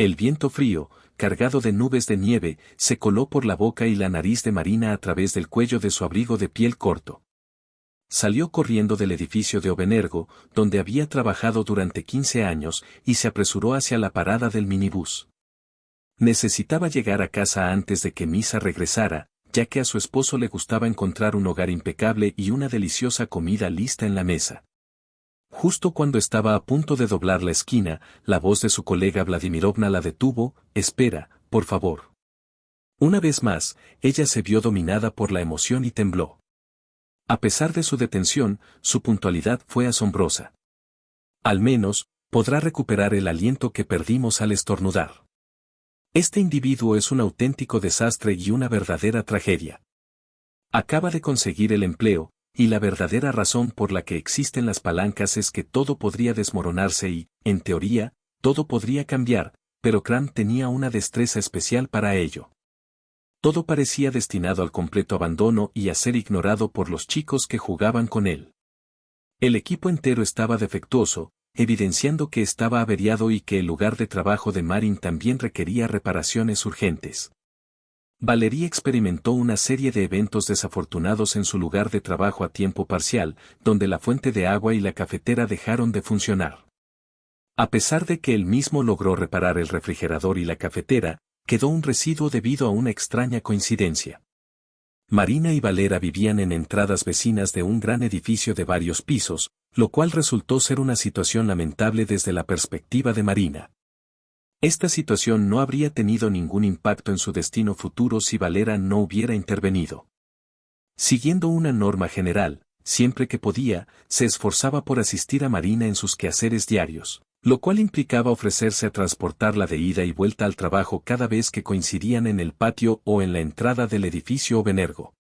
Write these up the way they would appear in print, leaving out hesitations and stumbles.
El viento frío, cargado de nubes de nieve, se coló por la boca y la nariz de Marina a través del cuello de su abrigo de piel corto. Salió corriendo del edificio de Obenergo, donde había trabajado durante 15 años, y se apresuró hacia la parada del minibús. Necesitaba llegar a casa antes de que Misa regresara, ya que a su esposo le gustaba encontrar un hogar impecable y una deliciosa comida lista en la mesa. Justo cuando estaba a punto de doblar la esquina, la voz de su colega Vladimirovna la detuvo: «Espera, por favor». Una vez más, ella se vio dominada por la emoción y tembló. A pesar de su detención, su puntualidad fue asombrosa. Al menos, podrá recuperar el aliento que perdimos al estornudar. Este individuo es un auténtico desastre y una verdadera tragedia. Acaba de conseguir el empleo, y la verdadera razón por la que existen las palancas es que todo podría desmoronarse y, en teoría, todo podría cambiar, pero Kram tenía una destreza especial para ello. Todo parecía destinado al completo abandono y a ser ignorado por los chicos que jugaban con él. El equipo entero estaba defectuoso, evidenciando que estaba averiado y que el lugar de trabajo de Marin también requería reparaciones urgentes. Valerie experimentó una serie de eventos desafortunados en su lugar de trabajo a tiempo parcial, donde la fuente de agua y la cafetera dejaron de funcionar. A pesar de que él mismo logró reparar el refrigerador y la cafetera, quedó un residuo debido a una extraña coincidencia. Marina y Valera vivían en entradas vecinas de un gran edificio de varios pisos, lo cual resultó ser una situación lamentable desde la perspectiva de Marina. Esta situación no habría tenido ningún impacto en su destino futuro si Valera no hubiera intervenido. Siguiendo una norma general, siempre que podía, se esforzaba por asistir a Marina en sus quehaceres diarios, lo cual implicaba ofrecerse a transportarla de ida y vuelta al trabajo cada vez que coincidían en el patio o en la entrada del edificio Obenergo.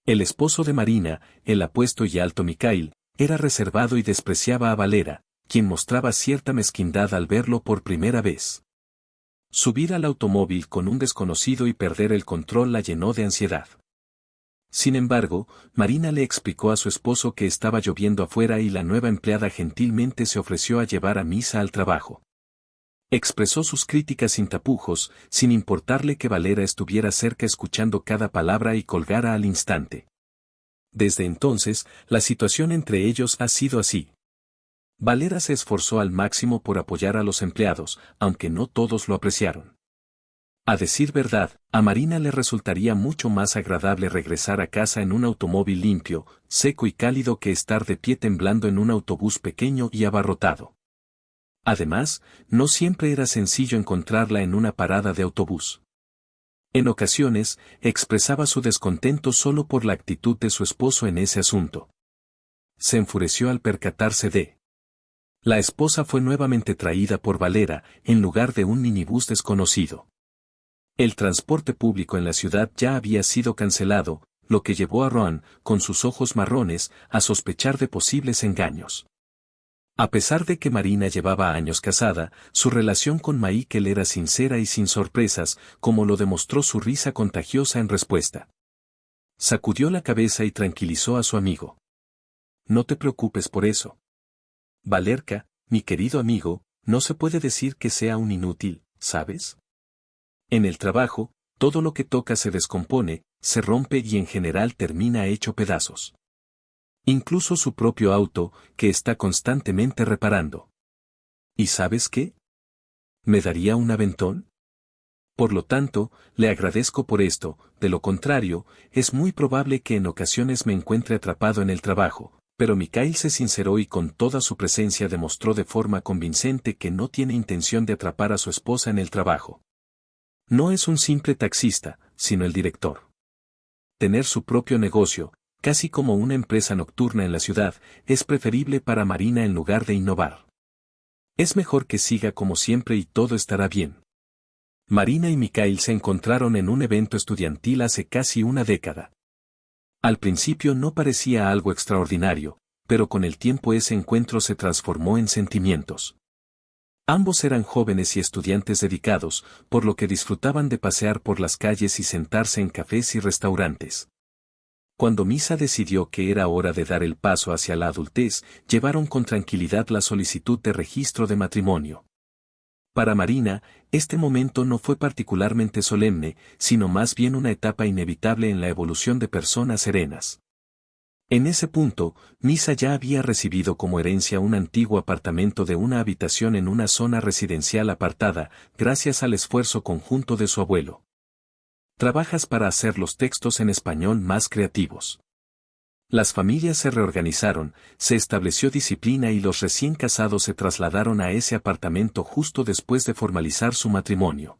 El esposo de Marina, el apuesto y alto Mikhail, era reservado y despreciaba a Valera, quien mostraba cierta mezquindad al verlo por primera vez. Subir al automóvil con un desconocido y perder el control la llenó de ansiedad. Sin embargo, Marina le explicó a su esposo que estaba lloviendo afuera y la nueva empleada gentilmente se ofreció a llevar a Misa al trabajo. Expresó sus críticas sin tapujos, sin importarle que Valera estuviera cerca escuchando cada palabra y colgara al instante. Desde entonces, la situación entre ellos ha sido así. Valera se esforzó al máximo por apoyar a los empleados, aunque no todos lo apreciaron. A decir verdad, a Marina le resultaría mucho más agradable regresar a casa en un automóvil limpio, seco y cálido que estar de pie temblando en un autobús pequeño y abarrotado. Además, no siempre era sencillo encontrarla en una parada de autobús. En ocasiones, expresaba su descontento solo por la actitud de su esposo en ese asunto. Se enfureció al percatarse de la esposa fue nuevamente traída por Valera, en lugar de un minibús desconocido. El transporte público en la ciudad ya había sido cancelado, lo que llevó a Rohan, con sus ojos marrones, a sospechar de posibles engaños. A pesar de que Marina llevaba años casada, su relación con Michael era sincera y sin sorpresas, como lo demostró su risa contagiosa en respuesta. Sacudió la cabeza y tranquilizó a su amigo. No te preocupes por eso. Valerka, mi querido amigo, no se puede decir que sea un inútil, ¿sabes? En el trabajo, todo lo que toca se descompone, se rompe y en general termina hecho pedazos. Incluso su propio auto, que está constantemente reparando. ¿Y sabes qué? ¿Me daría un aventón? Por lo tanto, le agradezco por esto, de lo contrario, es muy probable que en ocasiones me encuentre atrapado en el trabajo. Pero Mikhail se sinceró y con toda su presencia demostró de forma convincente que no tiene intención de atrapar a su esposa en el trabajo. No es un simple taxista, sino el director. Tener su propio negocio, casi como una empresa nocturna en la ciudad, es preferible para Marina en lugar de innovar. Es mejor que siga como siempre y todo estará bien. Marina y Mikhail se encontraron en un evento estudiantil hace casi una década. Al principio no parecía algo extraordinario, pero con el tiempo ese encuentro se transformó en sentimientos. Ambos eran jóvenes y estudiantes dedicados, por lo que disfrutaban de pasear por las calles y sentarse en cafés y restaurantes. Cuando Misa decidió que era hora de dar el paso hacia la adultez, llevaron con tranquilidad la solicitud de registro de matrimonio. Para Marina, este momento no fue particularmente solemne, sino más bien una etapa inevitable en la evolución de personas serenas. En ese punto, Misa ya había recibido como herencia un antiguo apartamento de una habitación en una zona residencial apartada, gracias al esfuerzo conjunto de su abuelo. Trabajas para hacer los textos en español más creativos. Las familias se reorganizaron, se estableció disciplina y los recién casados se trasladaron a ese apartamento justo después de formalizar su matrimonio.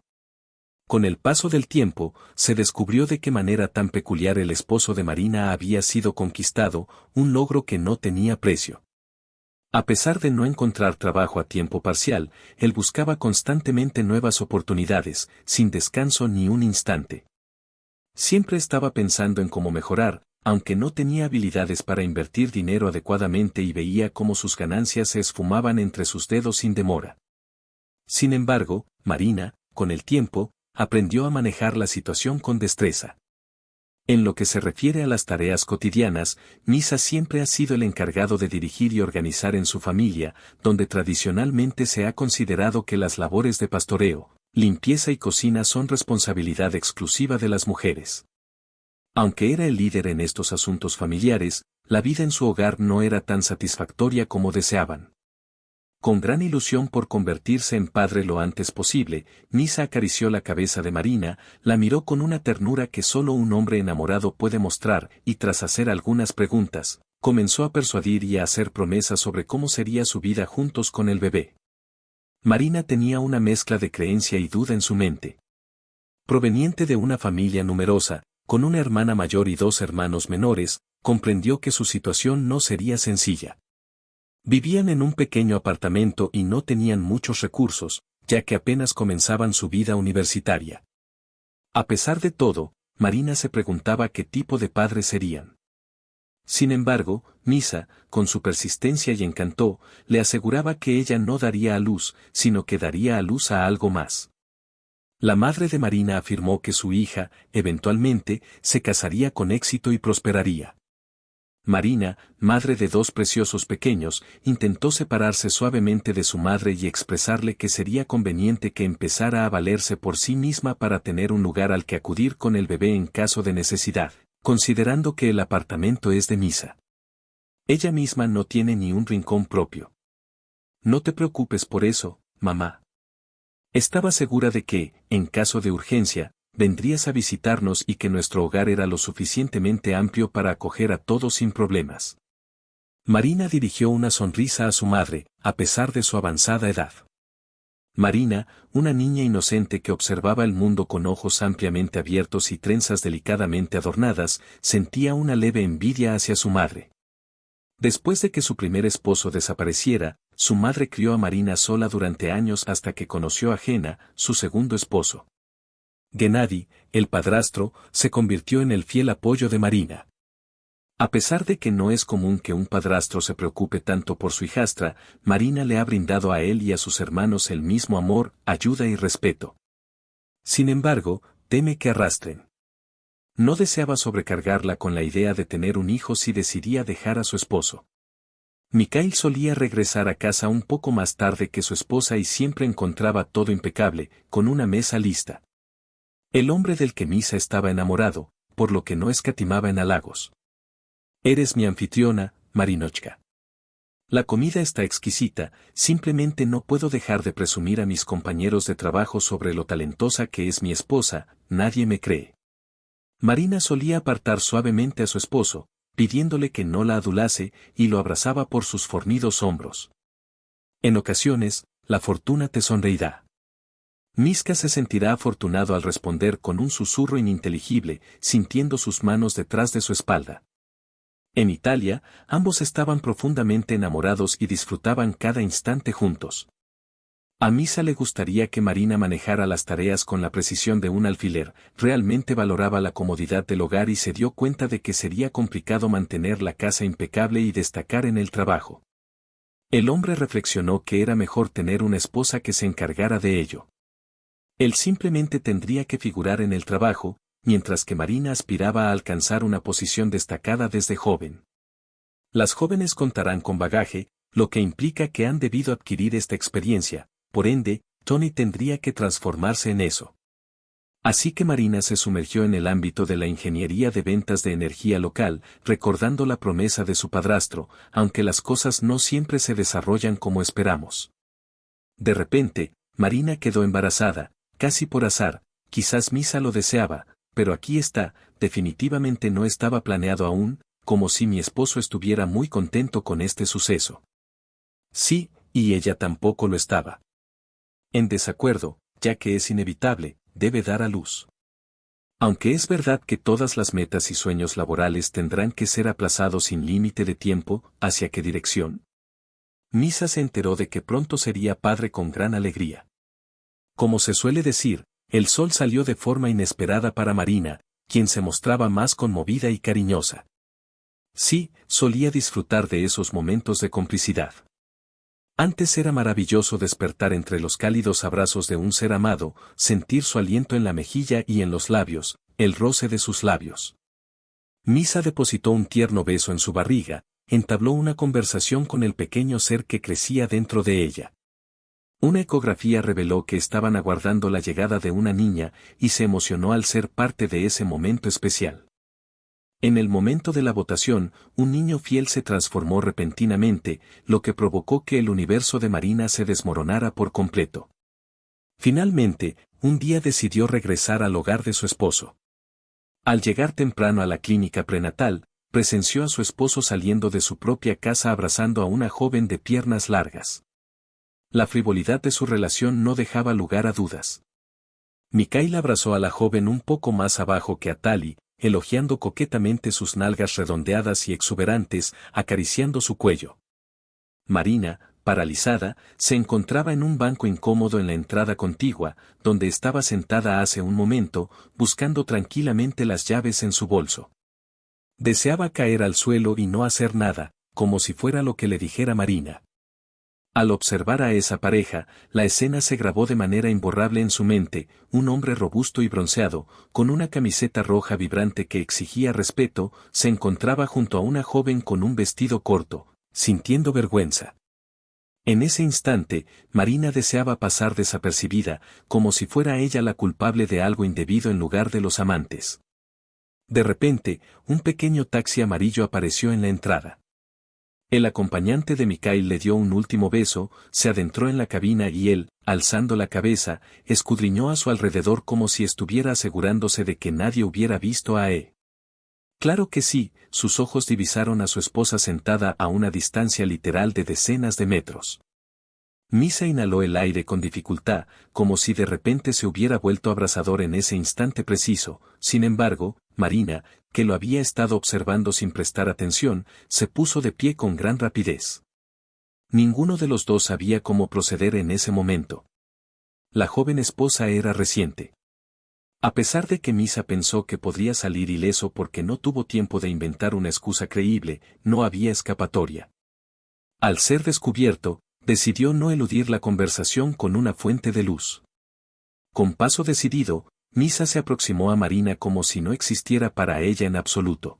Con el paso del tiempo, se descubrió de qué manera tan peculiar el esposo de Marina había sido conquistado, un logro que no tenía precio. A pesar de no encontrar trabajo a tiempo parcial, él buscaba constantemente nuevas oportunidades, sin descanso ni un instante. Siempre estaba pensando en cómo mejorar, aunque no tenía habilidades para invertir dinero adecuadamente y veía cómo sus ganancias se esfumaban entre sus dedos sin demora. Sin embargo, Marina, con el tiempo, aprendió a manejar la situación con destreza. En lo que se refiere a las tareas cotidianas, Misa siempre ha sido el encargado de dirigir y organizar en su familia, donde tradicionalmente se ha considerado que las labores de pastoreo, limpieza y cocina son responsabilidad exclusiva de las mujeres. Aunque era el líder en estos asuntos familiares, la vida en su hogar no era tan satisfactoria como deseaban. Con gran ilusión por convertirse en padre lo antes posible, Misa acarició la cabeza de Marina, la miró con una ternura que solo un hombre enamorado puede mostrar, y tras hacer algunas preguntas, comenzó a persuadir y a hacer promesas sobre cómo sería su vida juntos con el bebé. Marina tenía una mezcla de creencia y duda en su mente. Proveniente de una familia numerosa, con una hermana mayor y 2 hermanos menores, comprendió que su situación no sería sencilla. Vivían en un pequeño apartamento y no tenían muchos recursos, ya que apenas comenzaban su vida universitaria. A pesar de todo, Marina se preguntaba qué tipo de padres serían. Sin embargo, Misa, con su persistencia y encanto, le aseguraba que ella no daría a luz, sino que daría a luz a algo más. La madre de Marina afirmó que su hija, eventualmente, se casaría con éxito y prosperaría. Marina, madre de 2 preciosos pequeños, intentó separarse suavemente de su madre y expresarle que sería conveniente que empezara a valerse por sí misma para tener un lugar al que acudir con el bebé en caso de necesidad, considerando que el apartamento es de Misa. Ella misma no tiene ni un rincón propio. No te preocupes por eso, mamá. Estaba segura de que, en caso de urgencia, vendrías a visitarnos y que nuestro hogar era lo suficientemente amplio para acoger a todos sin problemas. Marina dirigió una sonrisa a su madre, a pesar de su avanzada edad. Marina, una niña inocente que observaba el mundo con ojos ampliamente abiertos y trenzas delicadamente adornadas, sentía una leve envidia hacia su madre. Después de que su primer esposo desapareciera, su madre crió a Marina sola durante años hasta que conoció a Gena, su segundo esposo. Gennady, el padrastro, se convirtió en el fiel apoyo de Marina. A pesar de que no es común que un padrastro se preocupe tanto por su hijastra, Marina le ha brindado a él y a sus hermanos el mismo amor, ayuda y respeto. Sin embargo, teme que arrastren. No deseaba sobrecargarla con la idea de tener un hijo si decidía dejar a su esposo. Mikhail solía regresar a casa un poco más tarde que su esposa y siempre encontraba todo impecable, con una mesa lista. El hombre del que Misa estaba enamorado, por lo que no escatimaba en halagos. Eres mi anfitriona, Marinochka. La comida está exquisita, simplemente no puedo dejar de presumir a mis compañeros de trabajo sobre lo talentosa que es mi esposa, nadie me cree. Marina solía apartar suavemente a su esposo, pidiéndole que no la adulase, y lo abrazaba por sus fornidos hombros. En ocasiones, la fortuna te sonreirá. Miska se sentirá afortunado al responder con un susurro ininteligible, sintiendo sus manos detrás de su espalda. En Italia, ambos estaban profundamente enamorados y disfrutaban cada instante juntos. A Misa le gustaría que Marina manejara las tareas con la precisión de un alfiler, realmente valoraba la comodidad del hogar y se dio cuenta de que sería complicado mantener la casa impecable y destacar en el trabajo. El hombre reflexionó que era mejor tener una esposa que se encargara de ello. Él simplemente tendría que figurar en el trabajo, mientras que Marina aspiraba a alcanzar una posición destacada desde joven. Las jóvenes contarán con bagaje, lo que implica que han debido adquirir esta experiencia, por ende, Tony tendría que transformarse en eso. Así que Marina se sumergió en el ámbito de la ingeniería de ventas de energía local, recordando la promesa de su padrastro, aunque las cosas no siempre se desarrollan como esperamos. De repente, Marina quedó embarazada, casi por azar, quizás Misa lo deseaba, pero aquí está, definitivamente no estaba planeado aún, como si mi esposo estuviera muy contento con este suceso. Sí, y ella tampoco lo estaba. En desacuerdo, ya que es inevitable, debe dar a luz. Aunque es verdad que todas las metas y sueños laborales tendrán que ser aplazados sin límite de tiempo, ¿hacia qué dirección? Misa se enteró de que pronto sería padre con gran alegría. Como se suele decir, el sol salió de forma inesperada para Marina, quien se mostraba más conmovida y cariñosa. Sí, solía disfrutar de esos momentos de complicidad. Antes era maravilloso despertar entre los cálidos abrazos de un ser amado, sentir su aliento en la mejilla y en los labios, el roce de sus labios. Misa depositó un tierno beso en su barriga, entabló una conversación con el pequeño ser que crecía dentro de ella. Una ecografía reveló que estaban aguardando la llegada de una niña, y se emocionó al ser parte de ese momento especial. En el momento de la votación, un niño fiel se transformó repentinamente, lo que provocó que el universo de Marina se desmoronara por completo. Finalmente, un día decidió regresar al hogar de su esposo. Al llegar temprano a la clínica prenatal, presenció a su esposo saliendo de su propia casa abrazando a una joven de piernas largas. La frivolidad de su relación no dejaba lugar a dudas. Mikhail abrazó a la joven un poco más abajo que a Tali, elogiando coquetamente sus nalgas redondeadas y exuberantes, acariciando su cuello. Marina, paralizada, se encontraba en un banco incómodo en la entrada contigua, donde estaba sentada hace un momento, buscando tranquilamente las llaves en su bolso. Deseaba caer al suelo y no hacer nada, como si fuera lo que le dijera Marina. Al observar a esa pareja, la escena se grabó de manera imborrable en su mente, un hombre robusto y bronceado, con una camiseta roja vibrante que exigía respeto, se encontraba junto a una joven con un vestido corto, sintiendo vergüenza. En ese instante, Marina deseaba pasar desapercibida, como si fuera ella la culpable de algo indebido en lugar de los amantes. De repente, un pequeño taxi amarillo apareció en la entrada. El acompañante de Mikhail le dio un último beso, se adentró en la cabina y él, alzando la cabeza, escudriñó a su alrededor como si estuviera asegurándose de que nadie hubiera visto a E. Claro que sí, sus ojos divisaron a su esposa sentada a una distancia literal de decenas de metros. Misa inhaló el aire con dificultad, como si de repente se hubiera vuelto abrasador en ese instante preciso. Sin embargo, Marina, que lo había estado observando sin prestar atención, se puso de pie con gran rapidez. Ninguno de los dos sabía cómo proceder en ese momento. La joven esposa era reciente. A pesar de que Misa pensó que podría salir ileso porque no tuvo tiempo de inventar una excusa creíble, no había escapatoria. Al ser descubierto, decidió no eludir la conversación con una fuente de luz. Con paso decidido, Misa se aproximó a Marina como si no existiera para ella en absoluto.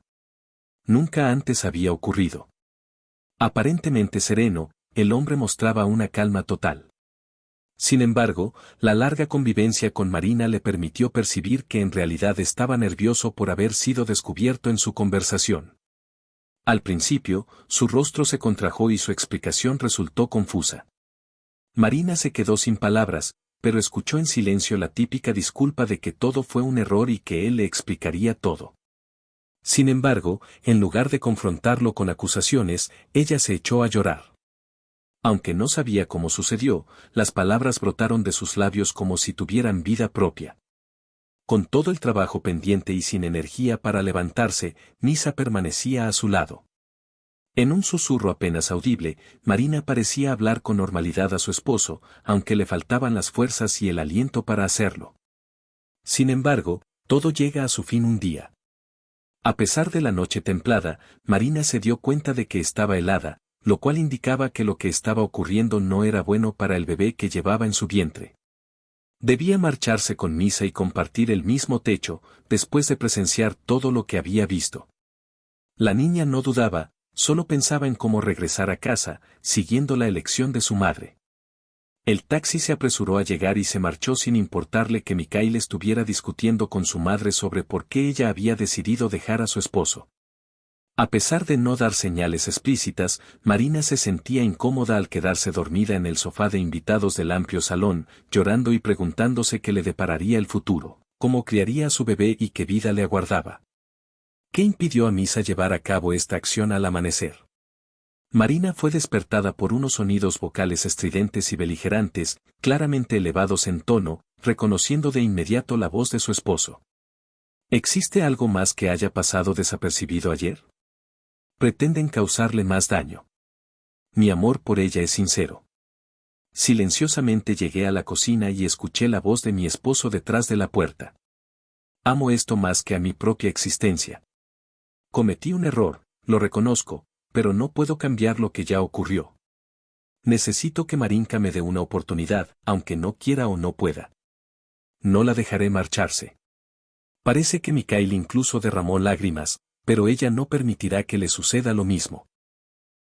Nunca antes había ocurrido. Aparentemente sereno, el hombre mostraba una calma total. Sin embargo, la larga convivencia con Marina le permitió percibir que en realidad estaba nervioso por haber sido descubierto en su conversación. Al principio, su rostro se contrajo y su explicación resultó confusa. Marina se quedó sin palabras, pero escuchó en silencio la típica disculpa de que todo fue un error y que él le explicaría todo. Sin embargo, en lugar de confrontarlo con acusaciones, ella se echó a llorar. Aunque no sabía cómo sucedió, las palabras brotaron de sus labios como si tuvieran vida propia. Con todo el trabajo pendiente y sin energía para levantarse, Misa permanecía a su lado. En un susurro apenas audible, Marina parecía hablar con normalidad a su esposo, aunque le faltaban las fuerzas y el aliento para hacerlo. Sin embargo, todo llega a su fin un día. A pesar de la noche templada, Marina se dio cuenta de que estaba helada, lo cual indicaba que lo que estaba ocurriendo no era bueno para el bebé que llevaba en su vientre. Debía marcharse con Misa y compartir el mismo techo, después de presenciar todo lo que había visto. La niña no dudaba, solo pensaba en cómo regresar a casa, siguiendo la elección de su madre. El taxi se apresuró a llegar y se marchó sin importarle que Mikhail estuviera discutiendo con su madre sobre por qué ella había decidido dejar a su esposo. A pesar de no dar señales explícitas, Marina se sentía incómoda al quedarse dormida en el sofá de invitados del amplio salón, llorando y preguntándose qué le depararía el futuro, cómo criaría a su bebé y qué vida le aguardaba. ¿Qué impidió a Misa llevar a cabo esta acción al amanecer? Marina fue despertada por unos sonidos vocales estridentes y beligerantes, claramente elevados en tono, reconociendo de inmediato la voz de su esposo. ¿Existe algo más que haya pasado desapercibido ayer? Pretenden causarle más daño. Mi amor por ella es sincero. Silenciosamente llegué a la cocina y escuché la voz de mi esposo detrás de la puerta. Amo esto más que a mi propia existencia. Cometí un error, lo reconozco, pero no puedo cambiar lo que ya ocurrió. Necesito que Marinka me dé una oportunidad, aunque no quiera o no pueda. No la dejaré marcharse. Parece que Mikhail incluso derramó lágrimas, pero ella no permitirá que le suceda lo mismo.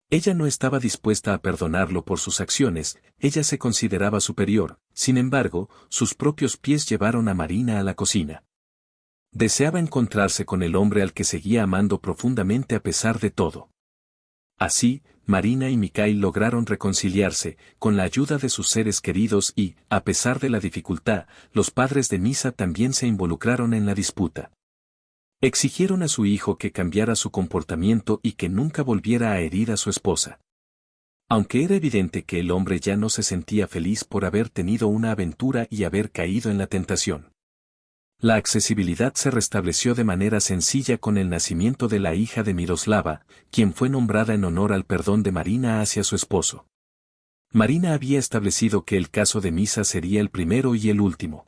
Ella no estaba dispuesta a perdonarlo por sus acciones, ella se consideraba superior, sin embargo, sus propios pies llevaron a Marina a la cocina. Deseaba encontrarse con el hombre al que seguía amando profundamente a pesar de todo. Así, Marina y Mikhail lograron reconciliarse, con la ayuda de sus seres queridos y, a pesar de la dificultad, los padres de Misa también se involucraron en la disputa. Exigieron a su hijo que cambiara su comportamiento y que nunca volviera a herir a su esposa. Aunque era evidente que el hombre ya no se sentía feliz por haber tenido una aventura y haber caído en la tentación. La accesibilidad se restableció de manera sencilla con el nacimiento de la hija de Miroslava, quien fue nombrada en honor al perdón de Marina hacia su esposo. Marina había establecido que el caso de Misa sería el primero y el último.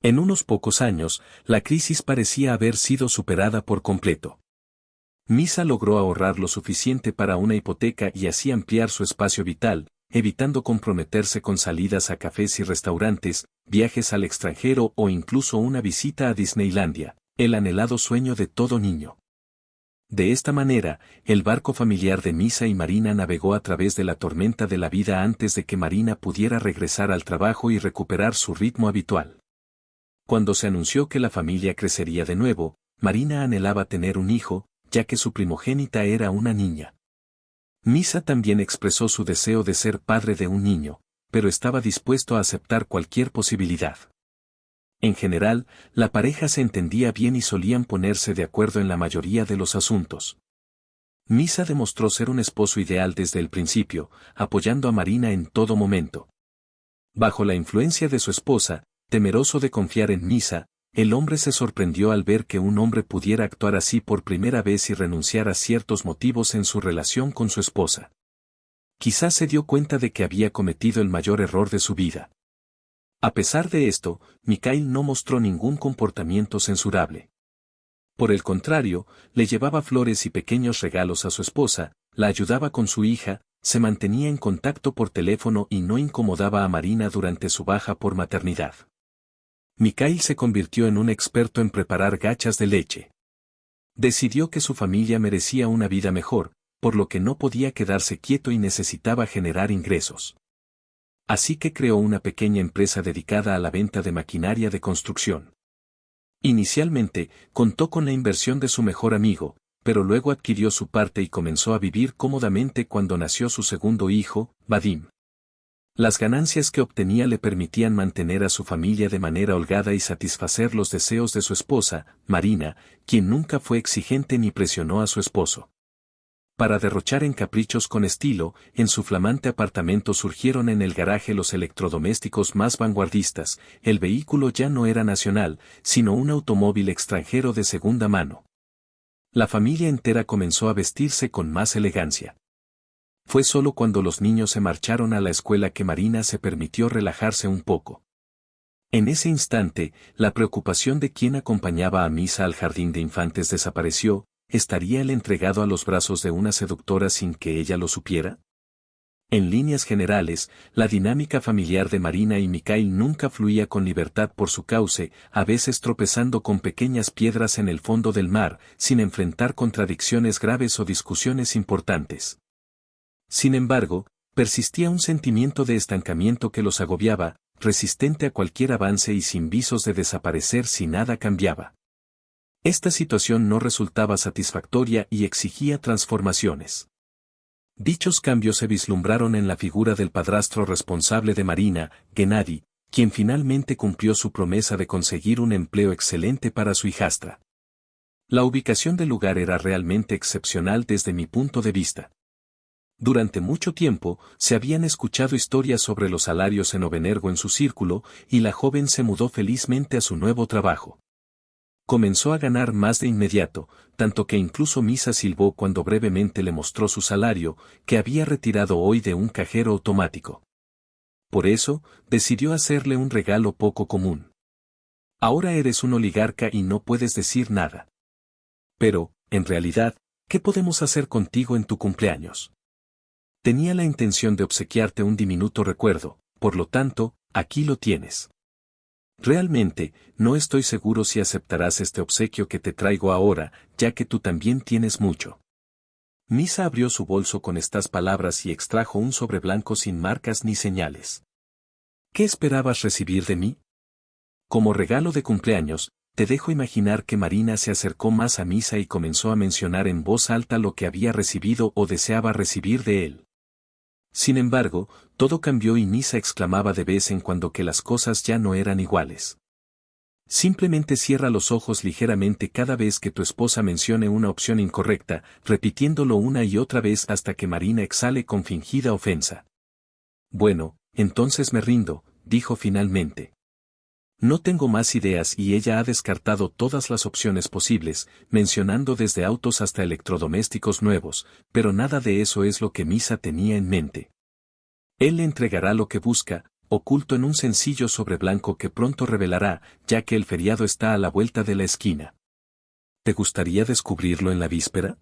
En unos pocos años, la crisis parecía haber sido superada por completo. Misa logró ahorrar lo suficiente para una hipoteca y así ampliar su espacio vital, evitando comprometerse con salidas a cafés y restaurantes, viajes al extranjero o incluso una visita a Disneylandia, el anhelado sueño de todo niño. De esta manera, el barco familiar de Misa y Marina navegó a través de la tormenta de la vida antes de que Marina pudiera regresar al trabajo y recuperar su ritmo habitual. Cuando se anunció que la familia crecería de nuevo, Marina anhelaba tener un hijo, ya que su primogénita era una niña. Misa también expresó su deseo de ser padre de un niño, pero estaba dispuesto a aceptar cualquier posibilidad. En general, la pareja se entendía bien y solían ponerse de acuerdo en la mayoría de los asuntos. Misa demostró ser un esposo ideal desde el principio, apoyando a Marina en todo momento. Bajo la influencia de su esposa, temeroso de confiar en Misa, el hombre se sorprendió al ver que un hombre pudiera actuar así por primera vez y renunciar a ciertos motivos en su relación con su esposa. Quizás se dio cuenta de que había cometido el mayor error de su vida. A pesar de esto, Mikhail no mostró ningún comportamiento censurable. Por el contrario, le llevaba flores y pequeños regalos a su esposa, la ayudaba con su hija, se mantenía en contacto por teléfono y no incomodaba a Marina durante su baja por maternidad. Mikhail se convirtió en un experto en preparar gachas de leche. Decidió que su familia merecía una vida mejor, por lo que no podía quedarse quieto y necesitaba generar ingresos. Así que creó una pequeña empresa dedicada a la venta de maquinaria de construcción. Inicialmente, contó con la inversión de su mejor amigo, pero luego adquirió su parte y comenzó a vivir cómodamente cuando nació su segundo hijo, Vadim. Las ganancias que obtenía le permitían mantener a su familia de manera holgada y satisfacer los deseos de su esposa, Marina, quien nunca fue exigente ni presionó a su esposo. Para derrochar en caprichos con estilo, en su flamante apartamento surgieron en el garaje los electrodomésticos más vanguardistas, el vehículo ya no era nacional, sino un automóvil extranjero de segunda mano. La familia entera comenzó a vestirse con más elegancia. Fue solo cuando los niños se marcharon a la escuela que Marina se permitió relajarse un poco. En ese instante, la preocupación de quien acompañaba a Misa al jardín de infantes desapareció. ¿Estaría él entregado a los brazos de una seductora sin que ella lo supiera? En líneas generales, la dinámica familiar de Marina y Mikhail nunca fluía con libertad por su cauce, a veces tropezando con pequeñas piedras en el fondo del mar, sin enfrentar contradicciones graves o discusiones importantes. Sin embargo, Persistía un sentimiento de estancamiento que los agobiaba, resistente a cualquier avance y sin visos de desaparecer si nada cambiaba. Esta situación no resultaba satisfactoria y exigía transformaciones. Dichos cambios se vislumbraron en la figura del padrastro responsable de Marina, Gennady, quien finalmente cumplió su promesa de conseguir un empleo excelente para su hijastra. La ubicación del lugar era realmente excepcional desde mi punto de vista. Durante mucho tiempo, se habían escuchado historias sobre los salarios en Obenergo en su círculo, y la joven se mudó felizmente a su nuevo trabajo. Comenzó a ganar más de inmediato, tanto que incluso Misa silbó cuando brevemente le mostró su salario, que había retirado hoy de un cajero automático. Por eso, decidió hacerle un regalo poco común. Ahora eres un oligarca y no puedes decir nada. Pero, en realidad, ¿qué podemos hacer contigo en tu cumpleaños? Tenía la intención de obsequiarte un diminuto recuerdo, por lo tanto, aquí lo tienes. Realmente, no estoy seguro si aceptarás este obsequio que te traigo ahora, ya que tú también tienes mucho. Misa abrió su bolso con estas palabras y extrajo un sobre blanco sin marcas ni señales. ¿Qué esperabas recibir de mí? Como regalo de cumpleaños, te dejo imaginar que Marina se acercó más a Misa y comenzó a mencionar en voz alta lo que había recibido o deseaba recibir de él. Sin embargo, todo cambió y Misa exclamaba de vez en cuando que las cosas ya no eran iguales. Simplemente cierra los ojos ligeramente cada vez que tu esposa mencione una opción incorrecta, repitiéndolo una y otra vez hasta que Marina exhale con fingida ofensa. Bueno, entonces me rindo, dijo finalmente. No tengo más ideas y ella ha descartado todas las opciones posibles, mencionando desde autos hasta electrodomésticos nuevos, pero nada de eso es lo que Misa tenía en mente. Él le entregará lo que busca, oculto en un sencillo sobre blanco que pronto revelará, ya que el feriado está a la vuelta de la esquina. ¿Te gustaría descubrirlo en la víspera?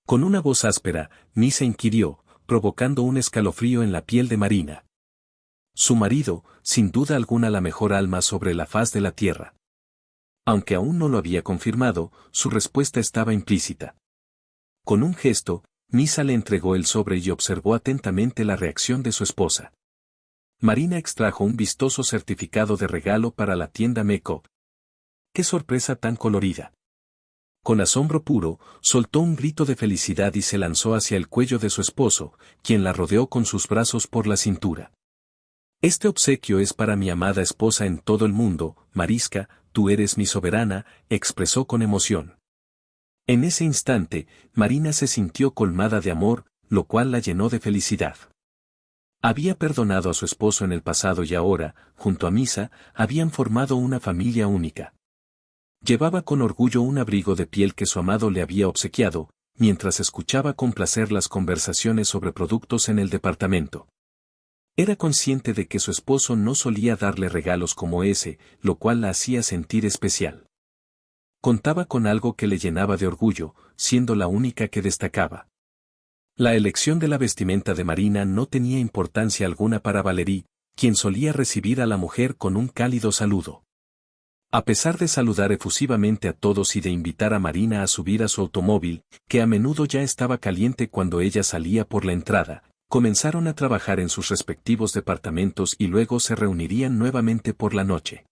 Con una voz áspera, Misa inquirió, provocando un escalofrío en la piel de Marina. Su marido, sin duda alguna la mejor alma sobre la faz de la tierra. Aunque aún no lo había confirmado, su respuesta estaba implícita. Con un gesto, Misa le entregó el sobre y observó atentamente la reacción de su esposa. Marina extrajo un vistoso certificado de regalo para la tienda Makeup. ¡Qué sorpresa tan colorida! Con asombro puro, soltó un grito de felicidad y se lanzó hacia el cuello de su esposo, quien la rodeó con sus brazos por la cintura. Este obsequio es para mi amada esposa en todo el mundo, Mariska, tú eres mi soberana, expresó con emoción. En ese instante, Marina se sintió colmada de amor, lo cual la llenó de felicidad. Había perdonado a su esposo en el pasado y ahora, junto a Misa, habían formado una familia única. Llevaba con orgullo un abrigo de piel que su amado le había obsequiado, mientras escuchaba con placer las conversaciones sobre productos en el departamento. Era consciente de que su esposo no solía darle regalos como ese, lo cual la hacía sentir especial. Contaba con algo que le llenaba de orgullo, siendo la única que destacaba. La elección de la vestimenta de Marina no tenía importancia alguna para Valerie, quien solía recibir a la mujer con un cálido saludo. A pesar de saludar efusivamente a todos y de invitar a Marina a subir a su automóvil, que a menudo ya estaba caliente cuando ella salía por la entrada, comenzaron a trabajar en sus respectivos departamentos y luego se reunirían nuevamente por la noche.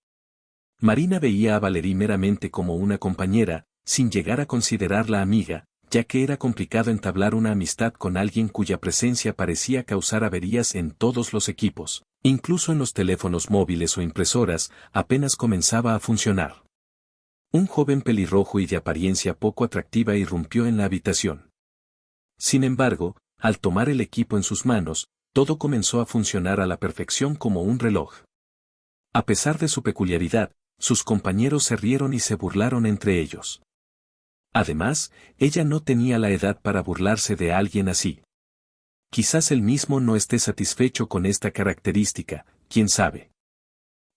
Marina veía a Valerie meramente como una compañera, sin llegar a considerarla amiga, ya que era complicado entablar una amistad con alguien cuya presencia parecía causar averías en todos los equipos, incluso en los teléfonos móviles o impresoras, apenas comenzaba a funcionar. Un joven pelirrojo y de apariencia poco atractiva irrumpió en la habitación. Sin embargo, al tomar el equipo en sus manos, todo comenzó a funcionar a la perfección como un reloj. A pesar de su peculiaridad, sus compañeros se rieron y se burlaron entre ellos. Además, ella no tenía la edad para burlarse de alguien así. Quizás él mismo no esté satisfecho con esta característica, quién sabe.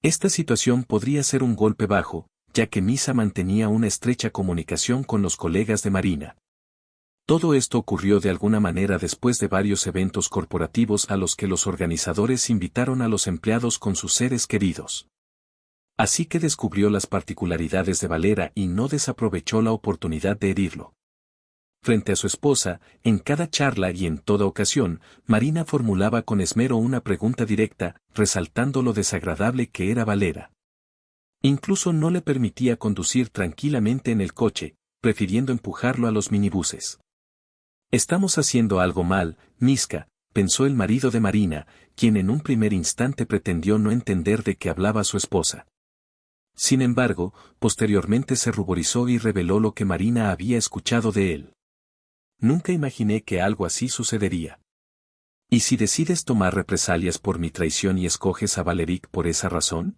Esta situación podría ser un golpe bajo, ya que Misa mantenía una estrecha comunicación con los colegas de Marina. Todo esto ocurrió de alguna manera después de varios eventos corporativos a los que los organizadores invitaron a los empleados con sus seres queridos. Así que descubrió las particularidades de Valera y no desaprovechó la oportunidad de herirlo. Frente a su esposa, en cada charla y en toda ocasión, Marina formulaba con esmero una pregunta directa, resaltando lo desagradable que era Valera. Incluso no le permitía conducir tranquilamente en el coche, prefiriendo empujarlo a los minibuses. Estamos haciendo algo mal, Miska, pensó el marido de Marina, quien en un primer instante pretendió no entender de qué hablaba su esposa. Sin embargo, posteriormente se ruborizó y reveló lo que Marina había escuchado de él. Nunca imaginé que algo así sucedería. ¿Y si decides tomar represalias por mi traición y escoges a Valeric por esa razón?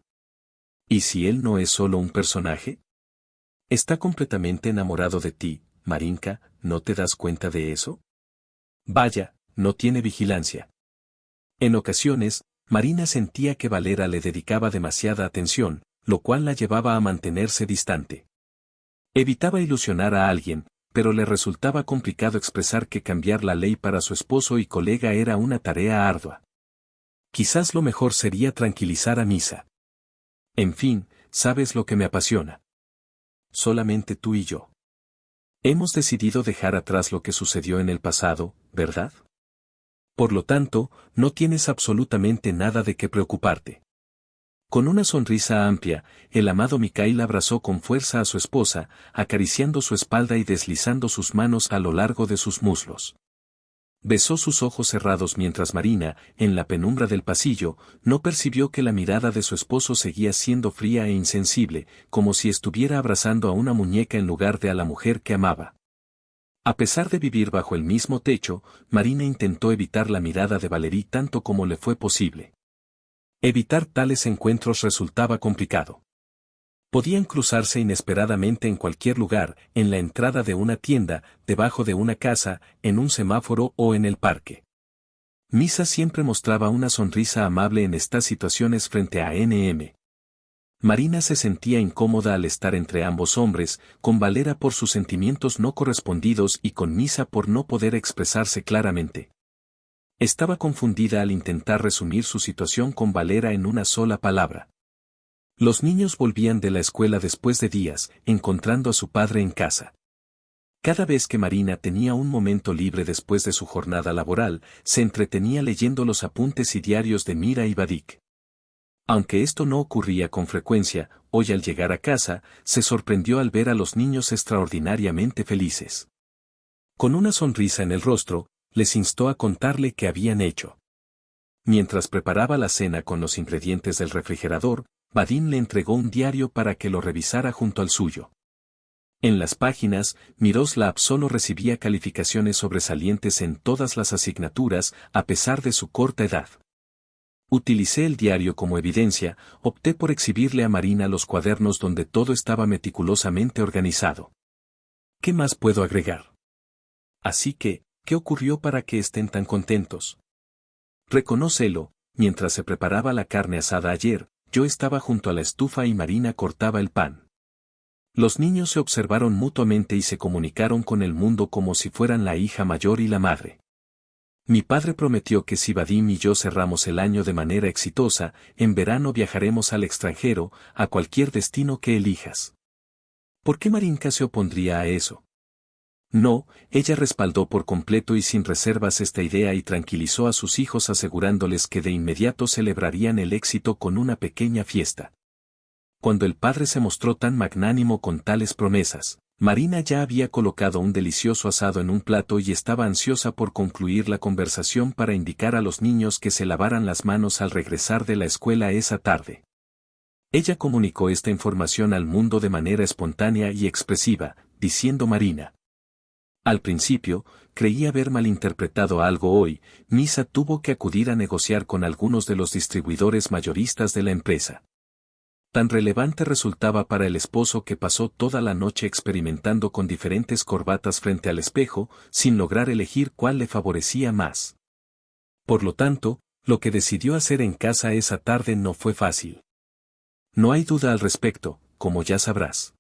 ¿Y si él no es solo un personaje? Está completamente enamorado de ti, Marinka, ¿no te das cuenta de eso? Vaya, no tiene vigilancia. En ocasiones, Marina sentía que Valera le dedicaba demasiada atención, lo cual la llevaba a mantenerse distante. Evitaba ilusionar a alguien, pero le resultaba complicado expresar que cambiar la ley para su esposo y colega era una tarea ardua. Quizás lo mejor sería tranquilizar a Misa. En fin, sabes lo que me apasiona. Solamente tú y yo. Hemos decidido dejar atrás lo que sucedió en el pasado, ¿verdad? Por lo tanto, no tienes absolutamente nada de qué preocuparte. Con una sonrisa amplia, el amado Mikhail abrazó con fuerza a su esposa, acariciando su espalda y deslizando sus manos a lo largo de sus muslos. Besó sus ojos cerrados mientras Marina, en la penumbra del pasillo, no percibió que la mirada de su esposo seguía siendo fría e insensible, como si estuviera abrazando a una muñeca en lugar de a la mujer que amaba. A pesar de vivir bajo el mismo techo, Marina intentó evitar la mirada de Valerie tanto como le fue posible. Evitar tales encuentros resultaba complicado. Podían cruzarse inesperadamente en cualquier lugar, en la entrada de una tienda, debajo de una casa, en un semáforo o en el parque. Misa siempre mostraba una sonrisa amable en estas situaciones frente a NM. Marina se sentía incómoda al estar entre ambos hombres, con Valera por sus sentimientos no correspondidos y con Misa por no poder expresarse claramente. Estaba confundida al intentar resumir su situación con Valera en una sola palabra. Los niños volvían de la escuela después de días, encontrando a su padre en casa. Cada vez que Marina tenía un momento libre después de su jornada laboral, se entretenía leyendo los apuntes y diarios de Mira y Vadik. Aunque esto no ocurría con frecuencia, hoy al llegar a casa, se sorprendió al ver a los niños extraordinariamente felices. Con una sonrisa en el rostro, les instó a contarle qué habían hecho. Mientras preparaba la cena con los ingredientes del refrigerador, Vadim le entregó un diario para que lo revisara junto al suyo. En las páginas, Miroslav solo recibía calificaciones sobresalientes en todas las asignaturas, a pesar de su corta edad. Utilicé el diario como evidencia, opté por exhibirle a Marina los cuadernos donde todo estaba meticulosamente organizado. ¿Qué más puedo agregar? Así que, ¿qué ocurrió para que estén tan contentos? Reconócelo, mientras se preparaba la carne asada ayer, yo estaba junto a la estufa y Marina cortaba el pan. Los niños se observaron mutuamente y se comunicaron con el mundo como si fueran la hija mayor y la madre. Mi padre prometió que si Vadim y yo cerramos el año de manera exitosa, en verano viajaremos al extranjero, a cualquier destino que elijas. ¿Por qué Marinka se opondría a eso? No, ella respaldó por completo y sin reservas esta idea y tranquilizó a sus hijos asegurándoles que de inmediato celebrarían el éxito con una pequeña fiesta. Cuando el padre se mostró tan magnánimo con tales promesas, Marina ya había colocado un delicioso asado en un plato y estaba ansiosa por concluir la conversación para indicar a los niños que se lavaran las manos al regresar de la escuela esa tarde. Ella comunicó esta información al mundo de manera espontánea y expresiva, diciendo Marina. Al principio, creí haber malinterpretado algo hoy, Misa tuvo que acudir a negociar con algunos de los distribuidores mayoristas de la empresa. Tan relevante resultaba para el esposo que pasó toda la noche experimentando con diferentes corbatas frente al espejo, sin lograr elegir cuál le favorecía más. Por lo tanto, lo que decidió hacer en casa esa tarde no fue fácil. No hay duda al respecto, como ya sabrás.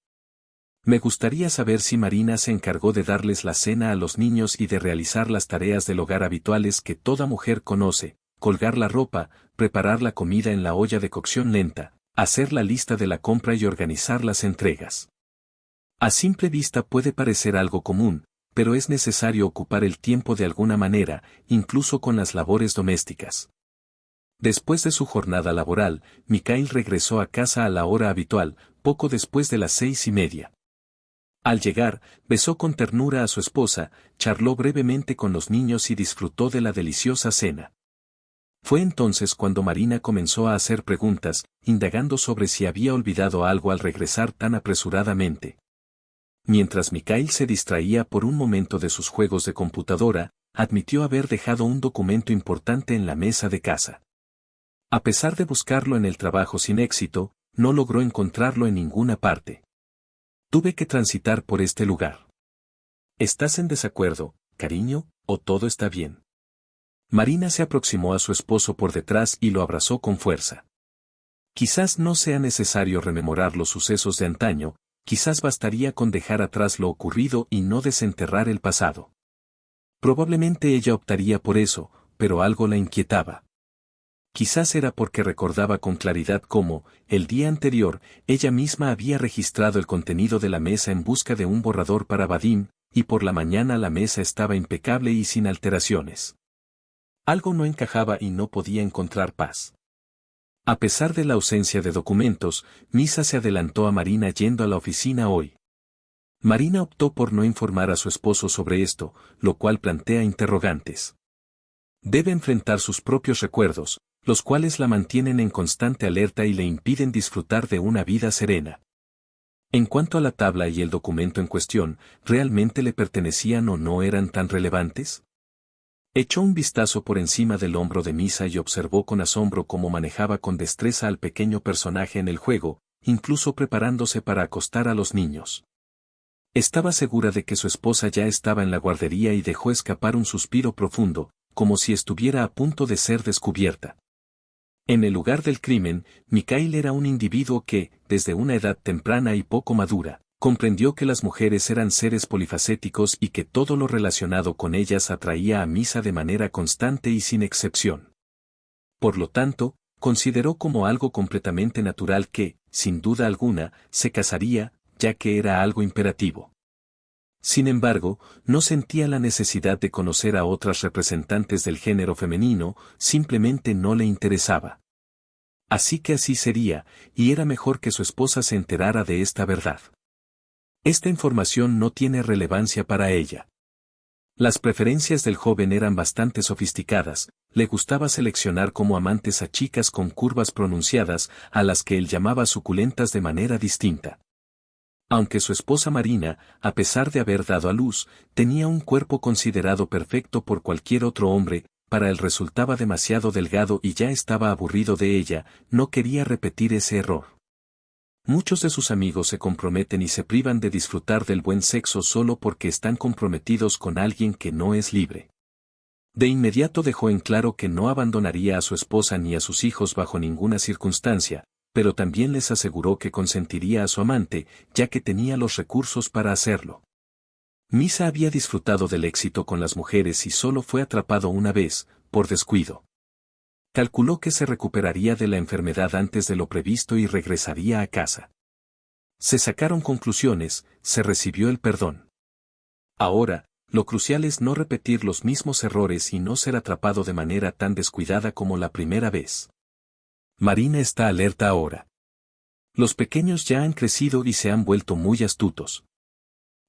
Me gustaría saber si Marina se encargó de darles la cena a los niños y de realizar las tareas del hogar habituales que toda mujer conoce, colgar la ropa, preparar la comida en la olla de cocción lenta, hacer la lista de la compra y organizar las entregas. A simple vista puede parecer algo común, pero es necesario ocupar el tiempo de alguna manera, incluso con las labores domésticas. Después de su jornada laboral, Mikhail regresó a casa a la hora habitual, poco después de las 6:30. Al llegar, besó con ternura a su esposa, charló brevemente con los niños y disfrutó de la deliciosa cena. Fue entonces cuando Marina comenzó a hacer preguntas, indagando sobre si había olvidado algo al regresar tan apresuradamente. Mientras Mikhail se distraía por un momento de sus juegos de computadora, admitió haber dejado un documento importante en la mesa de casa. A pesar de buscarlo en el trabajo sin éxito, no logró encontrarlo en ninguna parte. Tuve que transitar por este lugar. ¿Estás en desacuerdo, cariño, o todo está bien? Marina se aproximó a su esposo por detrás y lo abrazó con fuerza. Quizás no sea necesario rememorar los sucesos de antaño, quizás bastaría con dejar atrás lo ocurrido y no desenterrar el pasado. Probablemente ella optaría por eso, pero algo la inquietaba. Quizás era porque recordaba con claridad cómo, el día anterior, ella misma había registrado el contenido de la mesa en busca de un borrador para Vadim, y por la mañana la mesa estaba impecable y sin alteraciones. Algo no encajaba y no podía encontrar paz. A pesar de la ausencia de documentos, Misa se adelantó a Marina yendo a la oficina hoy. Marina optó por no informar a su esposo sobre esto, lo cual plantea interrogantes. Debe enfrentar sus propios recuerdos, los cuales la mantienen en constante alerta y le impiden disfrutar de una vida serena. En cuanto a la tabla y el documento en cuestión, ¿realmente le pertenecían o no eran tan relevantes? Echó un vistazo por encima del hombro de Misa y observó con asombro cómo manejaba con destreza al pequeño personaje en el juego, incluso preparándose para acostar a los niños. Estaba segura de que su esposa ya estaba en la guardería y dejó escapar un suspiro profundo, como si estuviera a punto de ser descubierta. En el lugar del crimen, Mikhail era un individuo que, desde una edad temprana y poco madura, comprendió que las mujeres eran seres polifacéticos y que todo lo relacionado con ellas atraía a Misa de manera constante y sin excepción. Por lo tanto, consideró como algo completamente natural que, sin duda alguna, se casaría, ya que era algo imperativo. Sin embargo, no sentía la necesidad de conocer a otras representantes del género femenino, simplemente no le interesaba. Así que así sería, y era mejor que su esposa se enterara de esta verdad. Esta información no tiene relevancia para ella. Las preferencias del joven eran bastante sofisticadas, le gustaba seleccionar como amantes a chicas con curvas pronunciadas, a las que él llamaba suculentas de manera distinta. Aunque su esposa Marina, a pesar de haber dado a luz, tenía un cuerpo considerado perfecto por cualquier otro hombre, para él resultaba demasiado delgado y ya estaba aburrido de ella, no quería repetir ese error. Muchos de sus amigos se comprometen y se privan de disfrutar del buen sexo solo porque están comprometidos con alguien que no es libre. De inmediato dejó en claro que no abandonaría a su esposa ni a sus hijos bajo ninguna circunstancia, pero también les aseguró que consentiría a su amante, ya que tenía los recursos para hacerlo. Misa había disfrutado del éxito con las mujeres y solo fue atrapado una vez, por descuido. Calculó que se recuperaría de la enfermedad antes de lo previsto y regresaría a casa. Se sacaron conclusiones, se recibió el perdón. Ahora, lo crucial es no repetir los mismos errores y no ser atrapado de manera tan descuidada como la primera vez. Marina está alerta ahora. Los pequeños ya han crecido y se han vuelto muy astutos.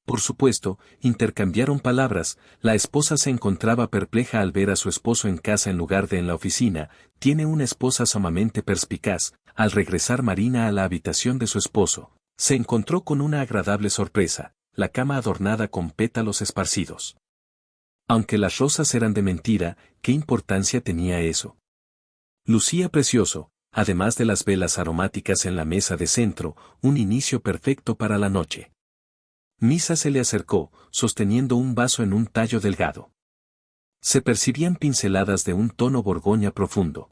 Por supuesto, intercambiaron palabras, la esposa se encontraba perpleja al ver a su esposo en casa en lugar de en la oficina, tiene una esposa sumamente perspicaz, al regresar Marina a la habitación de su esposo, se encontró con una agradable sorpresa, la cama adornada con pétalos esparcidos. Aunque las rosas eran de mentira, ¿qué importancia tenía eso? Lucía precioso, además de las velas aromáticas en la mesa de centro, un inicio perfecto para la noche. Misa se le acercó, sosteniendo un vaso en un tallo delgado. Se percibían pinceladas de un tono borgoña profundo.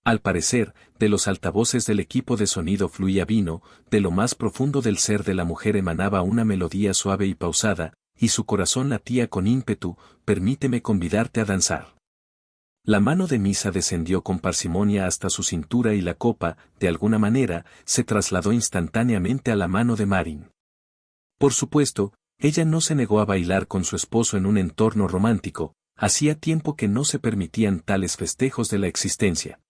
Al parecer, de los altavoces del equipo de sonido fluía vino, de lo más profundo del ser de la mujer emanaba una melodía suave y pausada, y su corazón latía con ímpetu, permíteme convidarte a danzar. La mano de Misa descendió con parsimonia hasta su cintura y la copa, de alguna manera, se trasladó instantáneamente a la mano de Marin. Por supuesto, Ella no se negó a bailar con su esposo en un entorno romántico, hacía tiempo que no se permitían tales festejos de la existencia.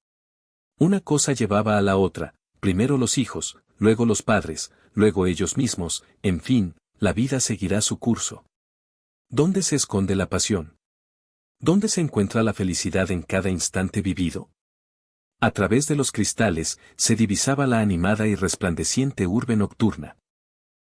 Una cosa llevaba a la otra, primero los hijos, luego los padres, luego ellos mismos, en fin, la vida seguirá su curso. ¿Dónde se esconde la pasión? ¿Dónde se encuentra la felicidad en cada instante vivido? A través de los cristales se divisaba la animada y resplandeciente urbe nocturna.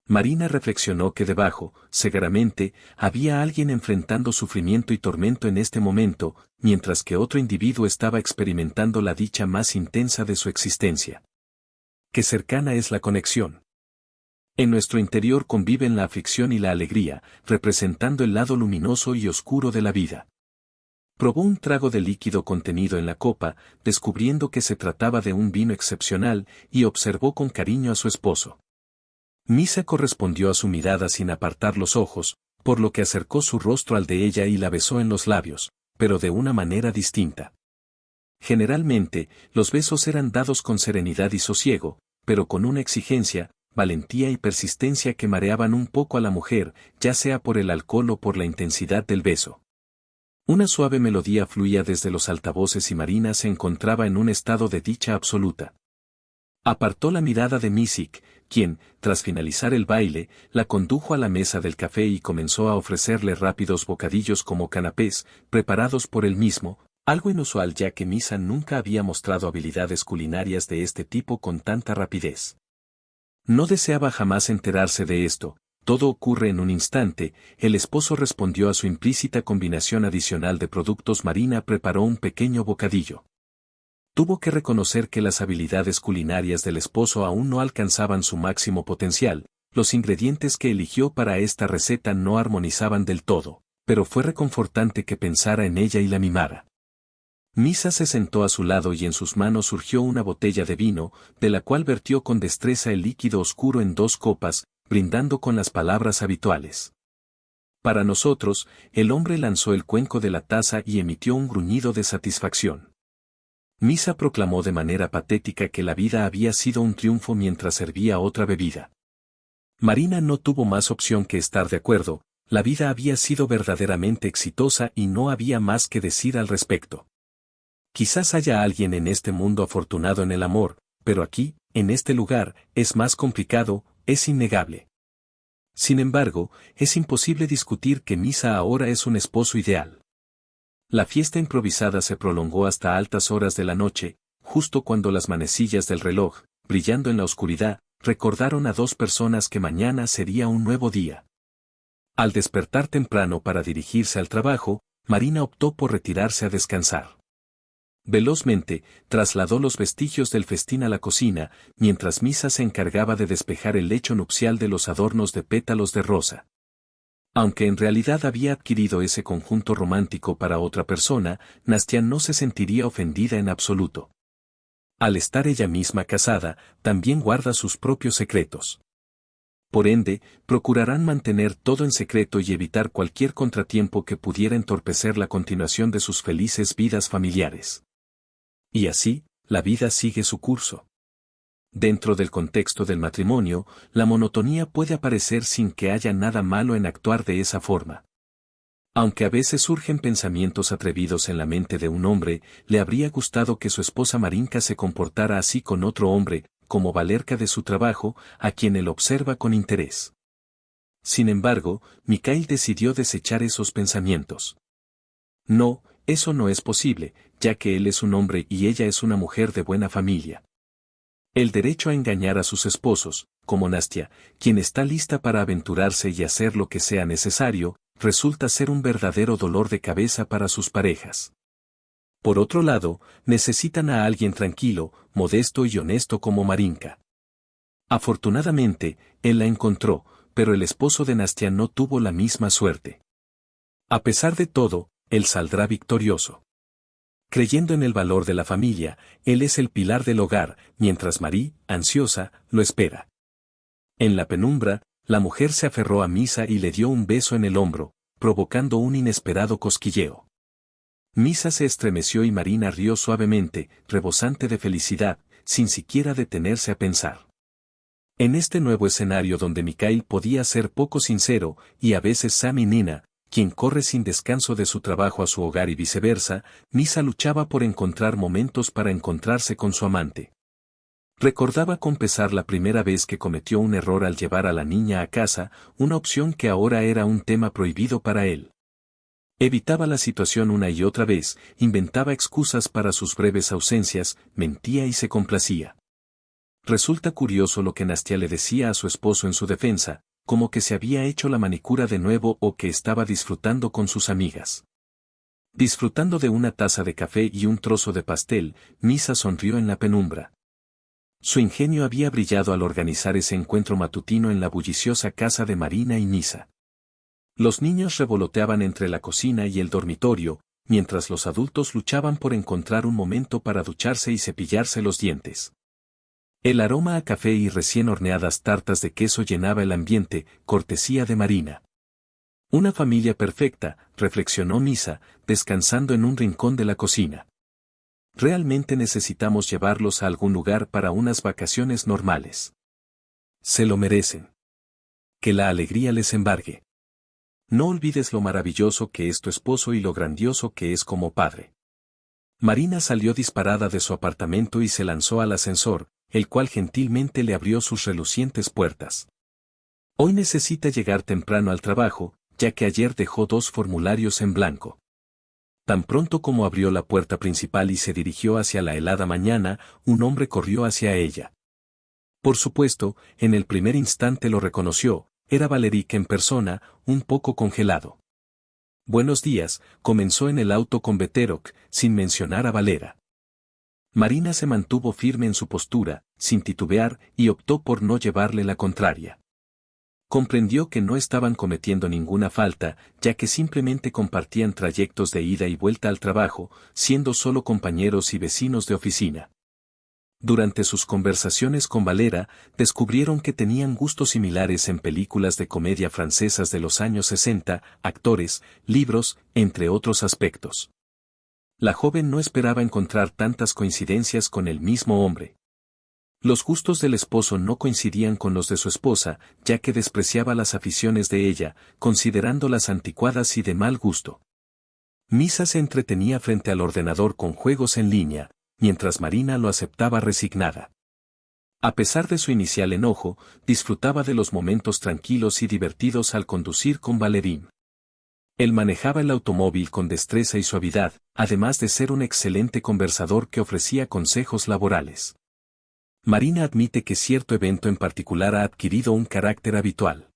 Marina reflexionó que debajo, seguramente, había alguien enfrentando sufrimiento y tormento en este momento, mientras que otro individuo estaba experimentando la dicha más intensa de su existencia. Qué cercana es la conexión. En nuestro interior conviven la aflicción y la alegría, representando el lado luminoso y oscuro de la vida. Probó un trago de líquido contenido en la copa, descubriendo que se trataba de un vino excepcional, y observó con cariño a su esposo. Misa correspondió a su mirada sin apartar los ojos, por lo que acercó su rostro al de ella y la besó en los labios, pero de una manera distinta. Generalmente, los besos eran dados con serenidad y sosiego, pero con una exigencia, valentía y persistencia que mareaban un poco a la mujer, ya sea por el alcohol o por la intensidad del beso. Una suave melodía fluía desde los altavoces y Marina se encontraba en un estado de dicha absoluta. Apartó la mirada de Misik, quien, tras finalizar el baile, la condujo a la mesa del café y comenzó a ofrecerle rápidos bocadillos como canapés, preparados por él mismo, algo inusual ya que Misa nunca había mostrado habilidades culinarias de este tipo con tanta rapidez. No deseaba jamás enterarse de esto. Todo ocurre en un instante, el esposo respondió a su implícita combinación adicional de productos. Marina preparó un pequeño bocadillo. Tuvo que reconocer que las habilidades culinarias del esposo aún no alcanzaban su máximo potencial, los ingredientes que eligió para esta receta no armonizaban del todo, pero fue reconfortante que pensara en ella y la mimara. Misa se sentó a su lado y en sus manos surgió una botella de vino, de la cual vertió con destreza el líquido oscuro en 2 copas, brindando con las palabras habituales. Para nosotros, el hombre lanzó el cuenco de la taza y emitió un gruñido de satisfacción. Misa proclamó de manera patética que la vida había sido un triunfo mientras servía otra bebida. Marina no tuvo más opción que estar de acuerdo, la vida había sido verdaderamente exitosa y no había más que decir al respecto. Quizás haya alguien en este mundo afortunado en el amor, pero aquí, en este lugar, es más complicado, es innegable. Sin embargo, es imposible discutir que Misa ahora es un esposo ideal. La fiesta improvisada se prolongó hasta altas horas de la noche, justo cuando las manecillas del reloj, brillando en la oscuridad, recordaron a 2 personas que mañana sería un nuevo día. Al despertar temprano para dirigirse al trabajo, Marina optó por retirarse a descansar. Velozmente, trasladó los vestigios del festín a la cocina, mientras Misa se encargaba de despejar el lecho nupcial de los adornos de pétalos de rosa. Aunque en realidad había adquirido ese conjunto romántico para otra persona, Nastia no se sentiría ofendida en absoluto. Al estar ella misma casada, también guarda sus propios secretos. Por ende, procurarán mantener todo en secreto y evitar cualquier contratiempo que pudiera entorpecer la continuación de sus felices vidas familiares. Y así, la vida sigue su curso. Dentro del contexto del matrimonio, la monotonía puede aparecer sin que haya nada malo en actuar de esa forma. Aunque a veces surgen pensamientos atrevidos en la mente de un hombre, le habría gustado que su esposa Marinka se comportara así con otro hombre, como Valerka de su trabajo, a quien él observa con interés. Sin embargo, Mikhail decidió desechar esos pensamientos. No, eso no es posible, ya que él es un hombre y ella es una mujer de buena familia. El derecho a engañar a sus esposos, como Nastia, quien está lista para aventurarse y hacer lo que sea necesario, resulta ser un verdadero dolor de cabeza para sus parejas. Por otro lado, necesitan a alguien tranquilo, modesto y honesto como Marinka. Afortunadamente, él la encontró, pero el esposo de Nastia no tuvo la misma suerte. A pesar de todo, él saldrá victorioso. Creyendo en el valor de la familia, él es el pilar del hogar, mientras Marie, ansiosa, lo espera. En la penumbra, la mujer se aferró a Misa y le dio un beso en el hombro, provocando un inesperado cosquilleo. Misa se estremeció y Marina rió suavemente, rebosante de felicidad, sin siquiera detenerse a pensar. En este nuevo escenario donde Mikhail podía ser poco sincero, y a veces Sam y Nina, quien corre sin descanso de su trabajo a su hogar y viceversa, Misa luchaba por encontrar momentos para encontrarse con su amante. Recordaba con pesar la primera vez que cometió un error al llevar a la niña a casa, una opción que ahora era un tema prohibido para él. Evitaba la situación una y otra vez, inventaba excusas para sus breves ausencias, mentía y se complacía. Resulta curioso lo que Nastia le decía a su esposo en su defensa, como que se había hecho la manicura de nuevo o que estaba disfrutando con sus amigas. Disfrutando de una taza de café y un trozo de pastel, Misa sonrió en la penumbra. Su ingenio había brillado al organizar ese encuentro matutino en la bulliciosa casa de Marina y Misa. Los niños revoloteaban entre la cocina y el dormitorio, mientras los adultos luchaban por encontrar un momento para ducharse y cepillarse los dientes. El aroma a café y recién horneadas tartas de queso llenaba el ambiente, cortesía de Marina. Una familia perfecta, reflexionó Misa, descansando en un rincón de la cocina. Realmente necesitamos llevarlos a algún lugar para unas vacaciones normales. Se lo merecen. Que la alegría les embargue. No olvides lo maravilloso que es tu esposo y lo grandioso que es como padre. Marina salió disparada de su apartamento y se lanzó al ascensor, el cual gentilmente le abrió sus relucientes puertas. Hoy necesita llegar temprano al trabajo, ya que ayer dejó 2 formularios en blanco. Tan pronto como abrió la puerta principal y se dirigió hacia la helada mañana, un hombre corrió hacia ella. Por supuesto, en el primer instante lo reconoció, era Valeric en persona, un poco congelado. Buenos días, comenzó en el auto con Veterok, sin mencionar a Valera. Marina se mantuvo firme en su postura, sin titubear, y optó por no llevarle la contraria. Comprendió que no estaban cometiendo ninguna falta, ya que simplemente compartían trayectos de ida y vuelta al trabajo, siendo solo compañeros y vecinos de oficina. Durante sus conversaciones con Valera, descubrieron que tenían gustos similares en películas de comedia francesas de los años 60, actores, libros, entre otros aspectos. La joven no esperaba encontrar tantas coincidencias con el mismo hombre. Los gustos del esposo no coincidían con los de su esposa, ya que despreciaba las aficiones de ella, considerándolas anticuadas y de mal gusto. Misa se entretenía frente al ordenador con juegos en línea, mientras Marina lo aceptaba resignada. A pesar de su inicial enojo, disfrutaba de los momentos tranquilos y divertidos al conducir con Valerín. Él manejaba el automóvil con destreza y suavidad, además de ser un excelente conversador que ofrecía consejos laborales. Marina admite que cierto evento en particular ha adquirido un carácter habitual.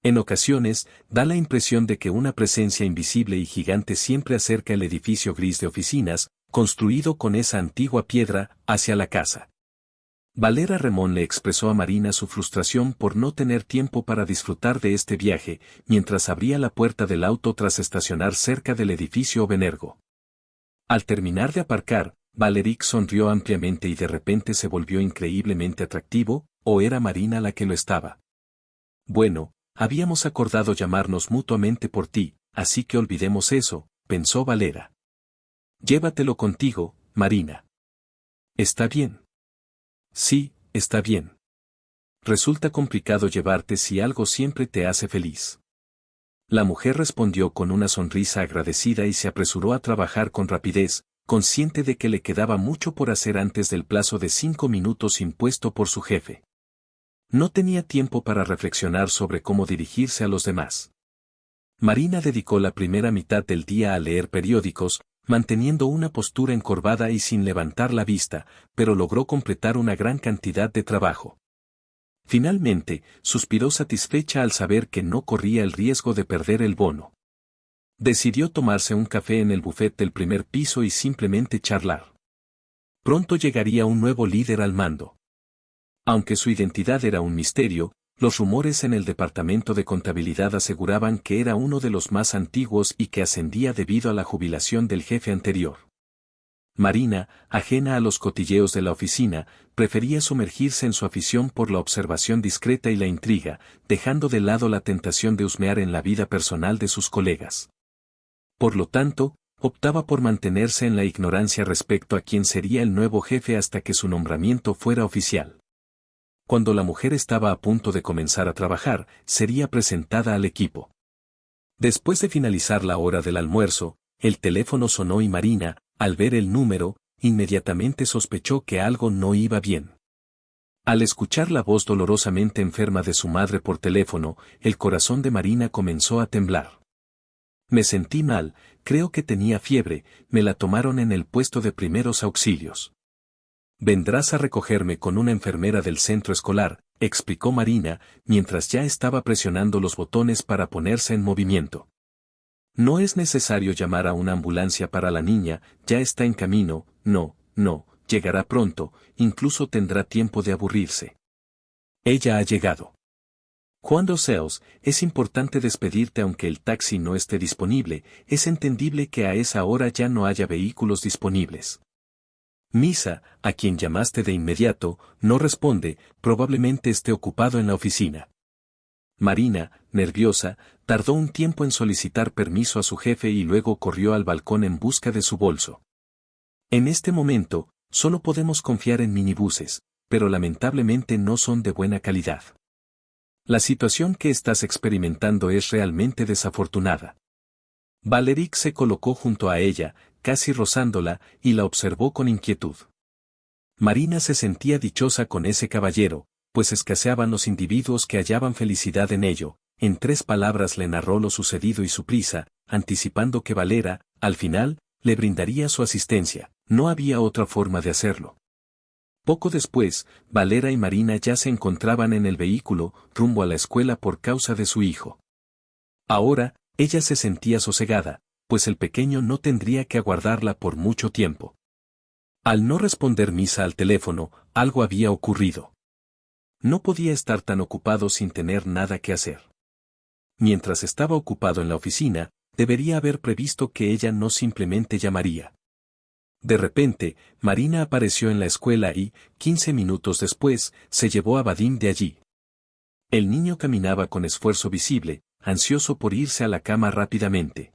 En ocasiones, da la impresión de que una presencia invisible y gigante siempre acerca el edificio gris de oficinas, construido con esa antigua piedra, hacia la casa. Valera Remón le expresó a Marina su frustración por no tener tiempo para disfrutar de este viaje, mientras abría la puerta del auto tras estacionar cerca del edificio Obenergo. Al terminar de aparcar, Valeric sonrió ampliamente y de repente se volvió increíblemente atractivo, ¿o era Marina la que lo estaba? Bueno, habíamos acordado llamarnos mutuamente por ti, así que olvidemos eso, pensó Valera. Llévatelo contigo, Marina. ¿Está bien? Sí, está bien. Resulta complicado llevarte si algo siempre te hace feliz. La mujer respondió con una sonrisa agradecida y se apresuró a trabajar con rapidez, consciente de que le quedaba mucho por hacer antes del plazo de 5 minutos impuesto por su jefe. No tenía tiempo para reflexionar sobre cómo dirigirse a los demás. Marina dedicó la primera mitad del día a leer periódicos, manteniendo una postura encorvada y sin levantar la vista, pero logró completar una gran cantidad de trabajo. Finalmente, suspiró satisfecha al saber que no corría el riesgo de perder el bono. Decidió tomarse un café en el buffet del primer piso y simplemente charlar. Pronto llegaría un nuevo líder al mando. Aunque su identidad era un misterio, los rumores en el departamento de contabilidad aseguraban que era uno de los más antiguos y que ascendía debido a la jubilación del jefe anterior. Marina, ajena a los cotilleos de la oficina, prefería sumergirse en su afición por la observación discreta y la intriga, dejando de lado la tentación de husmear en la vida personal de sus colegas. Por lo tanto, optaba por mantenerse en la ignorancia respecto a quién sería el nuevo jefe hasta que su nombramiento fuera oficial. Cuando la mujer estaba a punto de comenzar a trabajar, sería presentada al equipo. Después de finalizar la hora del almuerzo, el teléfono sonó y Marina, al ver el número, inmediatamente sospechó que algo no iba bien. Al escuchar la voz dolorosamente enferma de su madre por teléfono, el corazón de Marina comenzó a temblar. Me sentí mal, creo que tenía fiebre, me la tomaron en el puesto de primeros auxilios. Vendrás a recogerme con una enfermera del centro escolar, explicó Marina, mientras ya estaba presionando los botones para ponerse en movimiento. No es necesario llamar a una ambulancia para la niña, ya está en camino, no, llegará pronto, incluso tendrá tiempo de aburrirse. Ella ha llegado. Cuando Sales, es importante despedirte aunque el taxi no esté disponible, es entendible que a esa hora ya no haya vehículos disponibles. Misa, a quien llamaste de inmediato, no responde, probablemente esté ocupado en la oficina. Marina, nerviosa, tardó un tiempo en solicitar permiso a su jefe y luego corrió al balcón en busca de su bolso. En este momento, solo podemos confiar en minibuses, pero lamentablemente no son de buena calidad. La situación que estás experimentando es realmente desafortunada. Valeric se colocó junto a ella, casi rozándola, y la observó con inquietud. Marina se sentía dichosa con ese caballero, pues escaseaban los individuos que hallaban felicidad en ello. En 3 palabras le narró lo sucedido y su prisa, anticipando que Valera, al final, le brindaría su asistencia. No había otra forma de hacerlo. Poco después, Valera y Marina ya se encontraban en el vehículo, rumbo a la escuela por causa de su hijo. Ahora, ella se sentía sosegada, pues el pequeño no tendría que aguardarla por mucho tiempo. Al no responder Misa al teléfono, algo había ocurrido. No podía estar tan ocupado sin tener nada que hacer. Mientras estaba ocupado en la oficina, debería haber previsto que ella no simplemente llamaría. De repente, Marina apareció en la escuela y, 15 minutos después, se llevó a Vadim de allí. El niño caminaba con esfuerzo visible, ansioso por irse a la cama rápidamente.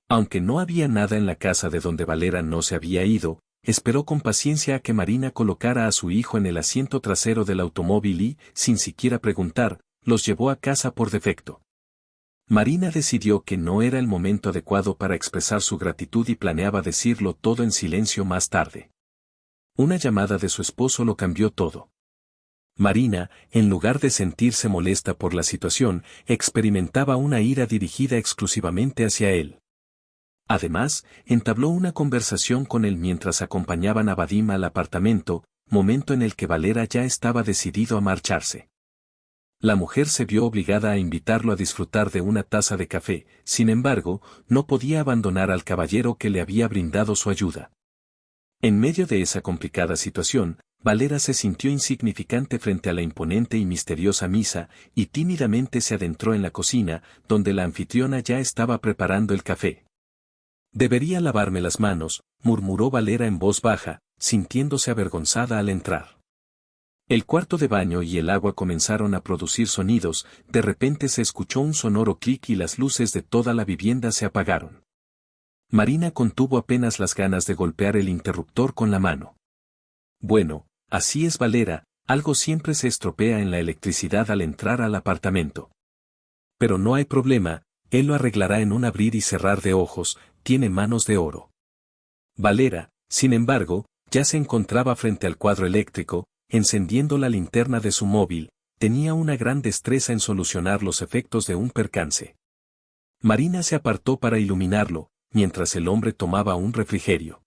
Aunque no había nada en la casa de donde Valera no se había ido, esperó con paciencia a que Marina colocara a su hijo en el asiento trasero del automóvil y, sin siquiera preguntar, los llevó a casa por defecto. Marina decidió que no era el momento adecuado para expresar su gratitud y planeaba decirlo todo en silencio más tarde. Una llamada de su esposo lo cambió todo. Marina, en lugar de sentirse molesta por la situación, experimentaba una ira dirigida exclusivamente hacia él. Además, entabló una conversación con él mientras acompañaban a Vadim al apartamento, momento en el que Valera ya estaba decidido a marcharse. La mujer se vio obligada a invitarlo a disfrutar de una taza de café, sin embargo, no podía abandonar al caballero que le había brindado su ayuda. En medio de esa complicada situación, Valera se sintió insignificante frente a la imponente y misteriosa Misa, y tímidamente se adentró en la cocina, donde la anfitriona ya estaba preparando el café. Debería lavarme las manos, murmuró Valera en voz baja, sintiéndose avergonzada al entrar. El cuarto de baño y el agua comenzaron a producir sonidos, de repente se escuchó un sonoro clic y las luces de toda la vivienda se apagaron. Marina contuvo apenas las ganas de golpear el interruptor con la mano. Bueno, así es Valera, algo siempre se estropea en la electricidad al entrar al apartamento. Pero no hay problema, él lo arreglará en un abrir y cerrar de ojos, tiene manos de oro. Valera, sin embargo, ya se encontraba frente al cuadro eléctrico, encendiendo la linterna de su móvil, tenía una gran destreza en solucionar los efectos de un percance. Marina se apartó para iluminarlo, mientras el hombre tomaba un refrigerio.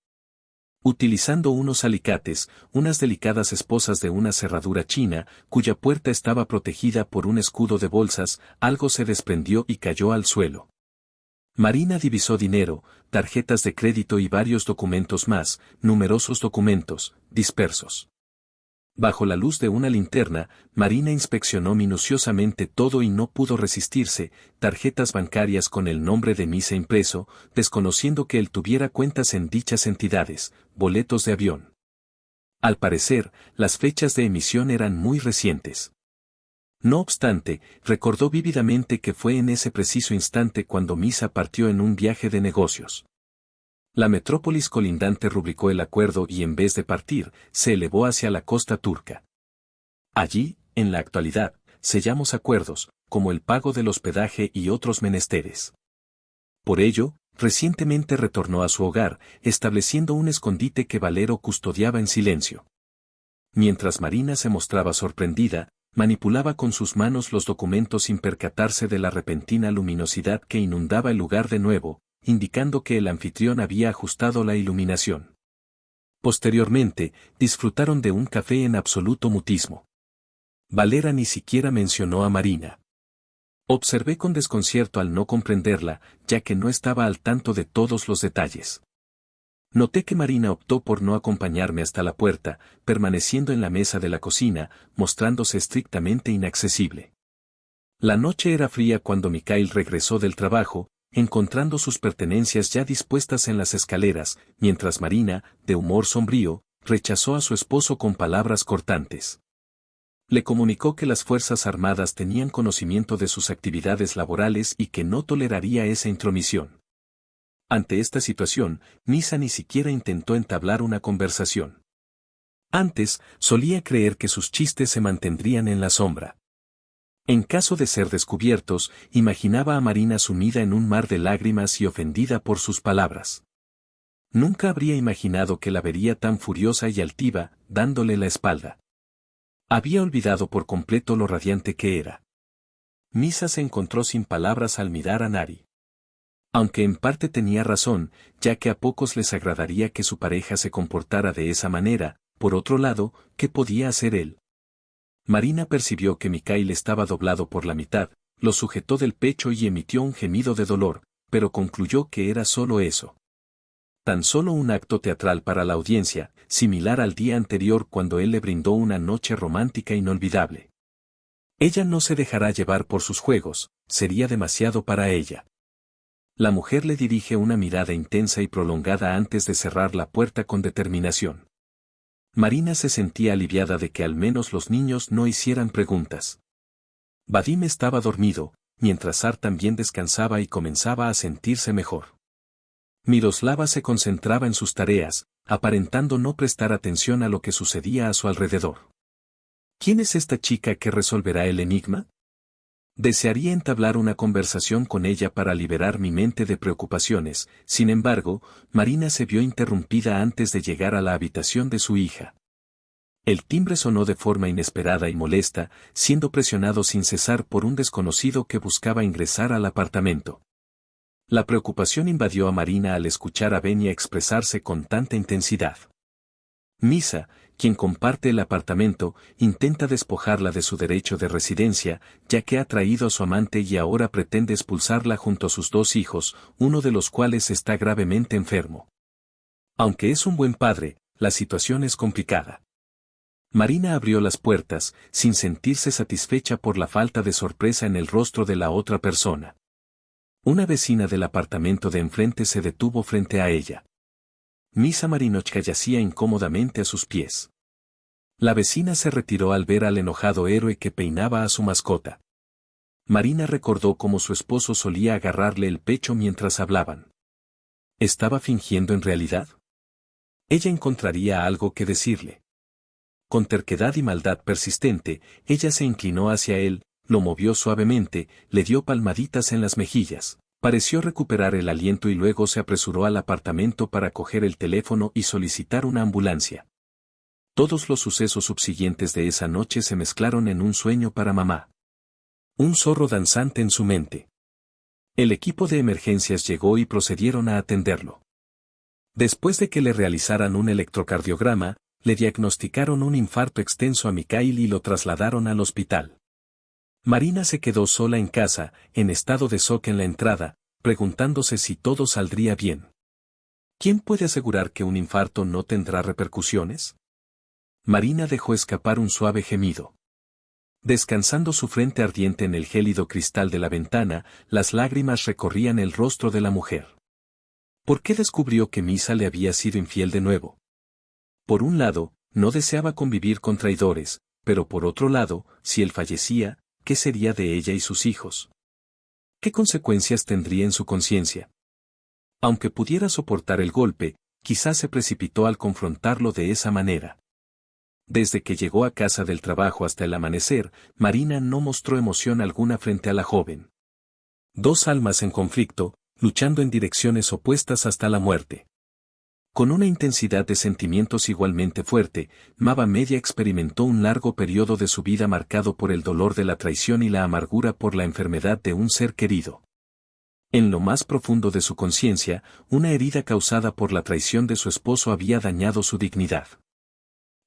Utilizando unos alicates, unas delicadas esposas de una cerradura china, cuya puerta estaba protegida por un escudo de bolsas, algo se desprendió y cayó al suelo. Marina divisó dinero, tarjetas de crédito y varios documentos más, numerosos documentos, dispersos. Bajo la luz de una linterna, Marina inspeccionó minuciosamente todo y no pudo resistirse, tarjetas bancarias con el nombre de Misa impreso, desconociendo que él tuviera cuentas en dichas entidades, boletos de avión. Al parecer, las fechas de emisión eran muy recientes. No obstante, recordó vívidamente que fue en ese preciso instante cuando Misa partió en un viaje de negocios. La metrópolis colindante rubricó el acuerdo y en vez de partir, se elevó hacia la costa turca. Allí, en la actualidad, sellamos acuerdos, como el pago del hospedaje y otros menesteres. Por ello, recientemente retornó a su hogar, estableciendo un escondite que Valero custodiaba en silencio. Mientras Marina se mostraba sorprendida, manipulaba con sus manos los documentos sin percatarse de la repentina luminosidad que inundaba el lugar de nuevo, indicando que el anfitrión había ajustado la iluminación. Posteriormente, disfrutaron de un café en absoluto mutismo. Valera ni siquiera mencionó a Marina. Observé con desconcierto al no comprenderla, ya que no estaba al tanto de todos los detalles. Noté que Marina optó por no acompañarme hasta la puerta, permaneciendo en la mesa de la cocina, mostrándose estrictamente inaccesible. La noche era fría cuando Mikhail regresó del trabajo, encontrando sus pertenencias ya dispuestas en las escaleras, mientras Marina, de humor sombrío, rechazó a su esposo con palabras cortantes. Le comunicó que las Fuerzas Armadas tenían conocimiento de sus actividades laborales y que no toleraría esa intromisión. Ante esta situación, Misa ni siquiera intentó entablar una conversación. Antes, solía creer que sus chistes se mantendrían en la sombra. En caso de ser descubiertos, imaginaba a Marina sumida en un mar de lágrimas y ofendida por sus palabras. Nunca habría imaginado que la vería tan furiosa y altiva, dándole la espalda. Había olvidado por completo lo radiante que era. Misa se encontró sin palabras al mirar a Nari. Aunque en parte tenía razón, ya que a pocos les agradaría que su pareja se comportara de esa manera, por otro lado, ¿qué podía hacer él? Marina percibió que Mikhail estaba doblado por la mitad, lo sujetó del pecho y emitió un gemido de dolor, pero concluyó que era solo eso. Tan solo un acto teatral para la audiencia, similar al día anterior cuando él le brindó una noche romántica inolvidable. Ella no se dejará llevar por sus juegos, sería demasiado para ella. La mujer le dirige una mirada intensa y prolongada antes de cerrar la puerta con determinación. Marina se sentía aliviada de que al menos los niños no hicieran preguntas. Vadim estaba dormido, mientras Zar también descansaba y comenzaba a sentirse mejor. Miroslava se concentraba en sus tareas, aparentando no prestar atención a lo que sucedía a su alrededor. ¿Quién es esta chica que resolverá el enigma? Desearía entablar una conversación con ella para liberar mi mente de preocupaciones, sin embargo, Marina se vio interrumpida antes de llegar a la habitación de su hija. El timbre sonó de forma inesperada y molesta, siendo presionado sin cesar por un desconocido que buscaba ingresar al apartamento. La preocupación invadió a Marina al escuchar a Benia expresarse con tanta intensidad. Misa, quien comparte el apartamento, intenta despojarla de su derecho de residencia, ya que ha traído a su amante y ahora pretende expulsarla junto a sus dos hijos, uno de los cuales está gravemente enfermo. Aunque es un buen padre, la situación es complicada. Marina abrió las puertas, sin sentirse satisfecha por la falta de sorpresa en el rostro de la otra persona. Una vecina del apartamento de enfrente se detuvo frente a ella. Misa Marinochka yacía incómodamente a sus pies. La vecina se retiró al ver al enojado héroe que peinaba a su mascota. Marina recordó cómo su esposo solía agarrarle el pecho mientras hablaban. ¿Estaba fingiendo en realidad? Ella encontraría algo que decirle. Con terquedad y maldad persistente, ella se inclinó hacia él, lo movió suavemente, le dio palmaditas en las mejillas. Pareció recuperar el aliento y luego se apresuró al apartamento para coger el teléfono y solicitar una ambulancia. Todos los sucesos subsiguientes de esa noche se mezclaron en un sueño para mamá. Un zorro danzante en su mente. El equipo de emergencias llegó y procedieron a atenderlo. Después de que le realizaran un electrocardiograma, le diagnosticaron un infarto extenso a Mikhail y lo trasladaron al hospital. Marina se quedó sola en casa, en estado de shock en la entrada, preguntándose si todo saldría bien. ¿Quién puede asegurar que un infarto no tendrá repercusiones? Marina dejó escapar un suave gemido. Descansando su frente ardiente en el gélido cristal de la ventana, las lágrimas recorrían el rostro de la mujer. ¿Por qué descubrió que Misa le había sido infiel de nuevo? Por un lado, no deseaba convivir con traidores, pero por otro lado, si él fallecía, ¿qué sería de ella y sus hijos? ¿Qué consecuencias tendría en su conciencia? Aunque pudiera soportar el golpe, quizás se precipitó al confrontarlo de esa manera. Desde que llegó a casa del trabajo hasta el amanecer, Marina no mostró emoción alguna frente a la joven. Dos almas en conflicto, luchando en direcciones opuestas hasta la muerte. Con una intensidad de sentimientos igualmente fuerte, Mava Media experimentó un largo periodo de su vida marcado por el dolor de la traición y la amargura por la enfermedad de un ser querido. En lo más profundo de su conciencia, una herida causada por la traición de su esposo había dañado su dignidad.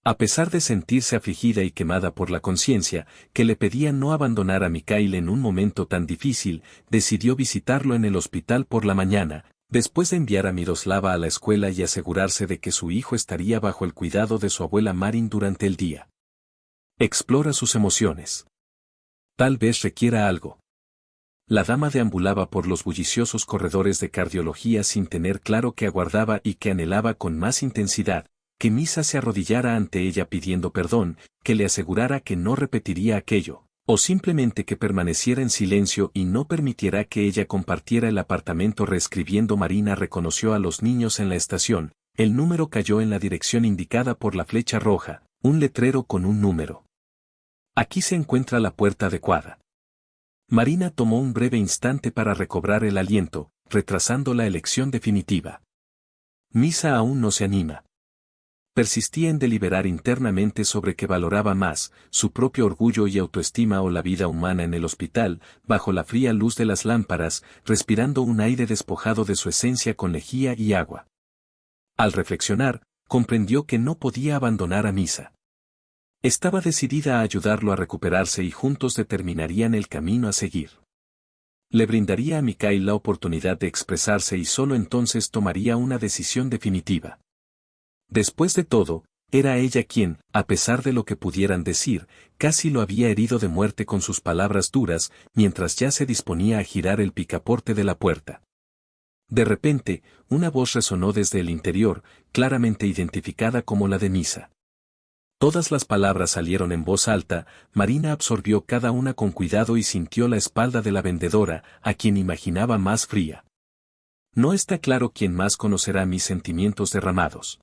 A pesar de sentirse afligida y quemada por la conciencia, que le pedía no abandonar a Mikhail en un momento tan difícil, decidió visitarlo en el hospital por la mañana, después de enviar a Miroslava a la escuela y asegurarse de que su hijo estaría bajo el cuidado de su abuela Marin durante el día. Explora sus emociones. Tal vez requiera algo. La dama deambulaba por los bulliciosos corredores de cardiología sin tener claro qué aguardaba y que anhelaba con más intensidad, que Misa se arrodillara ante ella pidiendo perdón, que le asegurara que no repetiría aquello, o simplemente que permaneciera en silencio y no permitiera que ella compartiera el apartamento. Reescribiendo, Marina reconoció a los niños en la estación, el número cayó en la dirección indicada por la flecha roja, un letrero con un número. Aquí se encuentra la puerta adecuada. Marina tomó un breve instante para recobrar el aliento, retrasando la elección definitiva. Misa aún no se anima. Persistía en deliberar internamente sobre qué valoraba más, su propio orgullo y autoestima o la vida humana en el hospital, bajo la fría luz de las lámparas, respirando un aire despojado de su esencia con lejía y agua. Al reflexionar, comprendió que no podía abandonar a Misa. Estaba decidida a ayudarlo a recuperarse y juntos determinarían el camino a seguir. Le brindaría a Mikhail la oportunidad de expresarse y solo entonces tomaría una decisión definitiva. Después de todo, era ella quien, a pesar de lo que pudieran decir, casi lo había herido de muerte con sus palabras duras, mientras ya se disponía a girar el picaporte de la puerta. De repente, una voz resonó desde el interior, claramente identificada como la de Misa. Todas las palabras salieron en voz alta. Marina absorbió cada una con cuidado y sintió la espalda de la vendedora, a quien imaginaba más fría. No está claro quién más conocerá mis sentimientos derramados.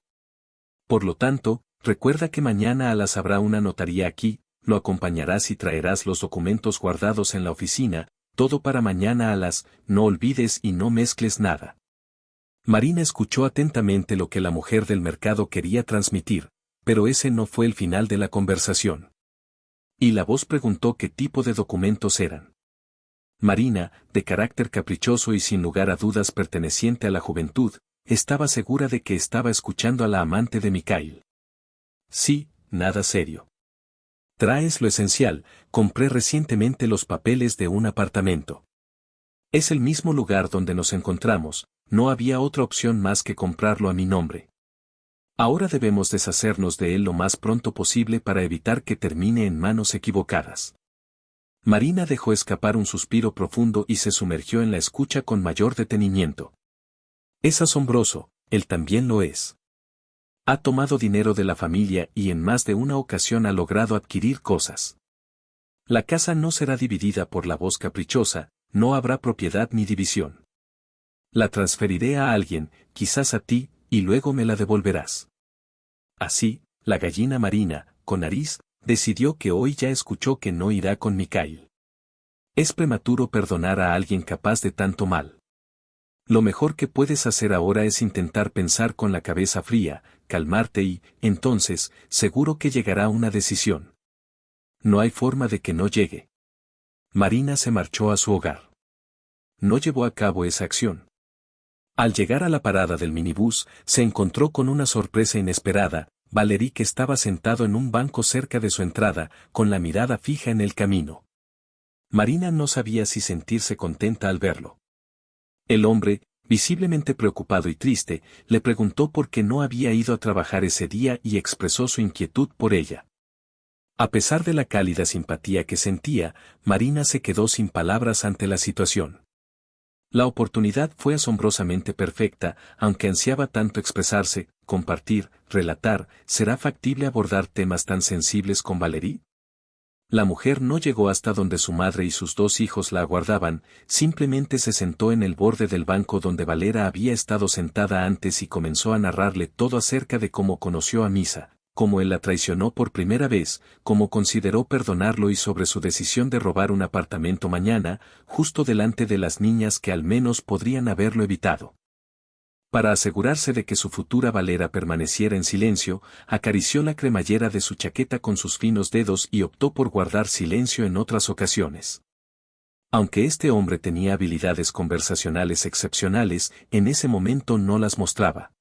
Por lo tanto, recuerda que mañana a las habrá una notaría aquí, lo acompañarás y traerás los documentos guardados en la oficina, todo para mañana a las, no olvides y no mezcles nada. Marina escuchó atentamente lo que la mujer del mercado quería transmitir, pero ese no fue el final de la conversación. Y la voz preguntó qué tipo de documentos eran. Marina, de carácter caprichoso y sin lugar a dudas perteneciente a la juventud, estaba segura de que estaba escuchando a la amante de Mikhail. Sí, nada serio. Traes lo esencial, compré recientemente los papeles de un apartamento. Es el mismo lugar donde nos encontramos, no había otra opción más que comprarlo a mi nombre. Ahora debemos deshacernos de él lo más pronto posible para evitar que termine en manos equivocadas. Marina dejó escapar un suspiro profundo y se sumergió en la escucha con mayor detenimiento. Es asombroso, él también lo es. Ha tomado dinero de la familia y en más de una ocasión ha logrado adquirir cosas. La casa no será dividida por la voz caprichosa, no habrá propiedad ni división. La transferiré a alguien, quizás a ti, y luego me la devolverás. Así, la gallina Marina, con nariz, decidió que hoy ya escuchó que no irá con Mikhail. Es prematuro perdonar a alguien capaz de tanto mal. Lo mejor que puedes hacer ahora es intentar pensar con la cabeza fría, calmarte y, entonces, seguro que llegará una decisión. No hay forma de que no llegue. Marina se marchó a su hogar. No llevó a cabo esa acción. Al llegar a la parada del minibús, se encontró con una sorpresa inesperada. Valery, que estaba sentado en un banco cerca de su entrada, con la mirada fija en el camino. Marina no sabía si sentirse contenta al verlo. El hombre, visiblemente preocupado y triste, le preguntó por qué no había ido a trabajar ese día y expresó su inquietud por ella. A pesar de la cálida simpatía que sentía, Marina se quedó sin palabras ante la situación. La oportunidad fue asombrosamente perfecta, aunque ansiaba tanto expresarse, compartir, relatar. ¿Será factible abordar temas tan sensibles con Valery? La mujer no llegó hasta donde su madre y sus dos hijos la aguardaban, simplemente se sentó en el borde del banco donde Valera había estado sentada antes y comenzó a narrarle todo acerca de cómo conoció a Misa, como él la traicionó por primera vez, como consideró perdonarlo y sobre su decisión de robar un apartamento mañana, justo delante de las niñas que al menos podrían haberlo evitado. Para asegurarse de que su futura Valera permaneciera en silencio, acarició la cremallera de su chaqueta con sus finos dedos y optó por guardar silencio en otras ocasiones. Aunque este hombre tenía habilidades conversacionales excepcionales, en ese momento no las mostraba.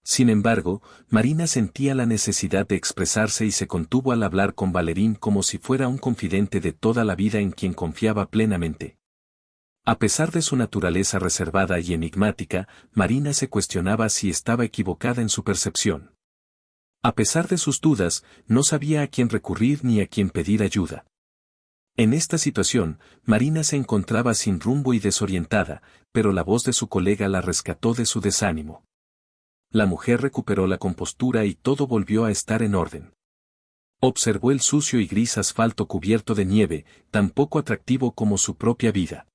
Sin embargo, Marina sentía la necesidad de expresarse y se contuvo al hablar con Valerín como si fuera un confidente de toda la vida en quien confiaba plenamente. A pesar de su naturaleza reservada y enigmática, Marina se cuestionaba si estaba equivocada en su percepción. A pesar de sus dudas, no sabía a quién recurrir ni a quién pedir ayuda. En esta situación, Marina se encontraba sin rumbo y desorientada, pero la voz de su colega la rescató de su desánimo. La mujer recuperó la compostura y todo volvió a estar en orden. Observó el sucio y gris asfalto cubierto de nieve, tan poco atractivo como su propia vida.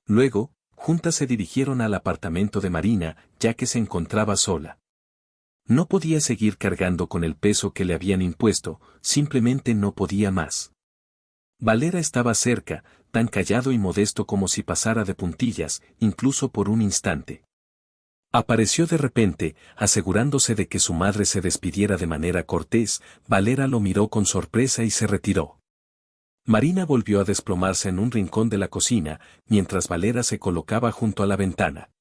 Luego, juntas se dirigieron al apartamento de Marina, ya que se encontraba sola. No podía seguir cargando con el peso que le habían impuesto, simplemente no podía más. Valera estaba cerca, tan callado y modesto como si pasara de puntillas, incluso por un instante. Apareció de repente, asegurándose de que su madre se despidiera de manera cortés. Valera lo miró con sorpresa y se retiró. Marina volvió a desplomarse en un rincón de la cocina, mientras Valera se colocaba junto a la ventana.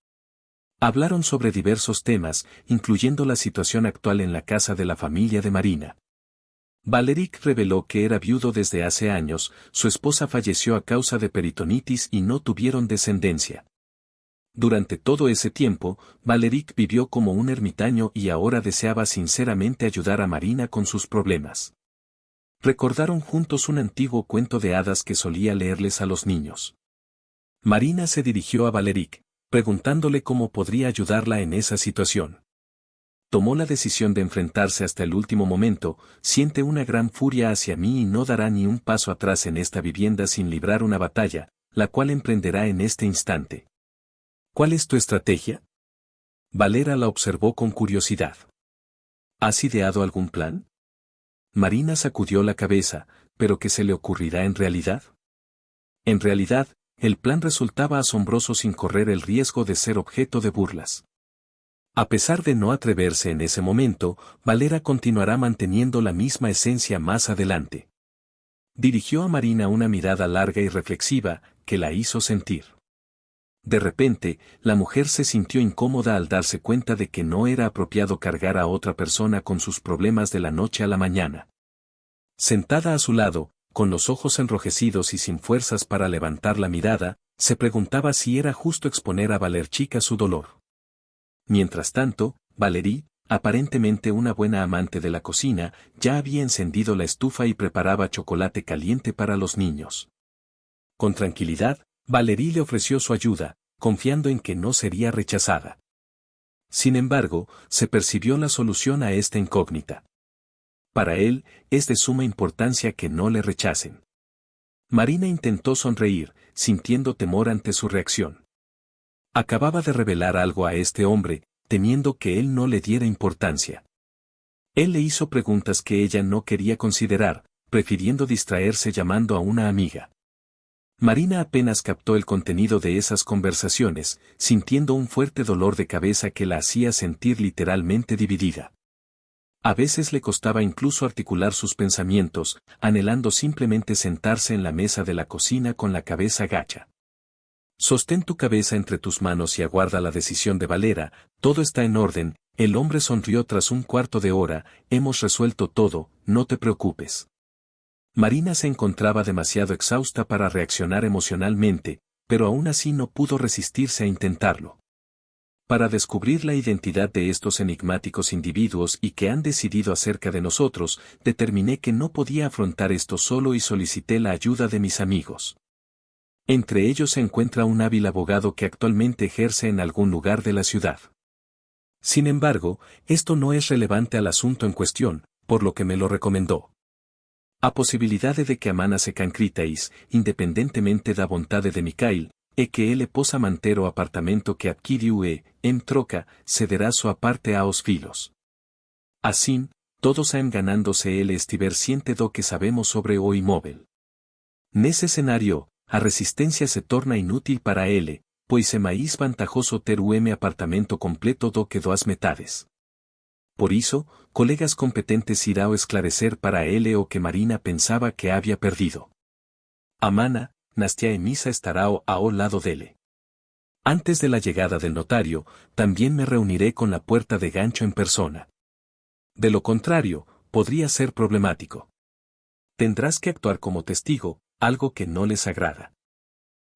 Hablaron sobre diversos temas, incluyendo la situación actual en la casa de la familia de Marina. Valeric reveló que era viudo desde hace años, su esposa falleció a causa de peritonitis y no tuvieron descendencia. Durante todo ese tiempo, Valeric vivió como un ermitaño y ahora deseaba sinceramente ayudar a Marina con sus problemas. Recordaron juntos un antiguo cuento de hadas que solía leerles a los niños. Marina se dirigió a Valeric, preguntándole cómo podría ayudarla en esa situación. Tomó la decisión de enfrentarse hasta el último momento. Siente una gran furia hacia mí y no dará ni un paso atrás en esta vivienda sin librar una batalla, la cual emprenderá en este instante. ¿Cuál es tu estrategia? Valera la observó con curiosidad. ¿Has ideado algún plan? Marina sacudió la cabeza, ¿pero qué se le ocurrirá en realidad? En realidad, el plan resultaba asombroso sin correr el riesgo de ser objeto de burlas. A pesar de no atreverse en ese momento, Valera continuará manteniendo la misma esencia más adelante. Dirigió a Marina una mirada larga y reflexiva, que la hizo sentir. De repente, la mujer se sintió incómoda al darse cuenta de que no era apropiado cargar a otra persona con sus problemas de la noche a la mañana. Sentada a su lado, con los ojos enrojecidos y sin fuerzas para levantar la mirada, se preguntaba si era justo exponer a Valerchik a su dolor. Mientras tanto, Valerie, aparentemente una buena amante de la cocina, ya había encendido la estufa y preparaba chocolate caliente para los niños. Con tranquilidad, Valerie le ofreció su ayuda, confiando en que no sería rechazada. Sin embargo, se percibió la solución a esta incógnita. Para él, es de suma importancia que no le rechacen. Marina intentó sonreír, sintiendo temor ante su reacción. Acababa de revelar algo a este hombre, temiendo que él no le diera importancia. Él le hizo preguntas que ella no quería considerar, prefiriendo distraerse llamando a una amiga. Marina apenas captó el contenido de esas conversaciones, sintiendo un fuerte dolor de cabeza que la hacía sentir literalmente dividida. A veces le costaba incluso articular sus pensamientos, anhelando simplemente sentarse en la mesa de la cocina con la cabeza gacha. Sostén tu cabeza entre tus manos y aguarda la decisión de Valera. Todo está en orden. El hombre sonrió tras un cuarto de hora. Hemos resuelto todo, no te preocupes. Marina se encontraba demasiado exhausta para reaccionar emocionalmente, pero aún así no pudo resistirse a intentarlo. Para descubrir la identidad de estos enigmáticos individuos y que han decidido acerca de nosotros, determiné que no podía afrontar esto solo y solicité la ayuda de mis amigos. Entre ellos se encuentra un hábil abogado que actualmente ejerce en algún lugar de la ciudad. Sin embargo, esto no es relevante al asunto en cuestión, por lo que me lo recomendó. A posibilidade de que amana-se cancríteis, independentemente da vontade de Micael, e que ele possa manter o apartamento que adquiriu e, em troca, cederá sua parte aos filhos. Assim, todos saem ganándose el estiver siente do que sabemos sobre o imóvel. Nesse cenário, a resistência se torna inútil para ele, pois é mais vantajoso ter o apartamento completo do que duas metades. Por isso, colegas competentes irão esclarecer para ele o que Marina pensava que havia perdido. Amana, Nastia e Misa estará ao lado dele. Antes de la llegada del notario, también me reuniré con la puerta de gancho en persona. De lo contrario, podría ser problemático. Tendrás que actuar como testigo, algo que no les agrada.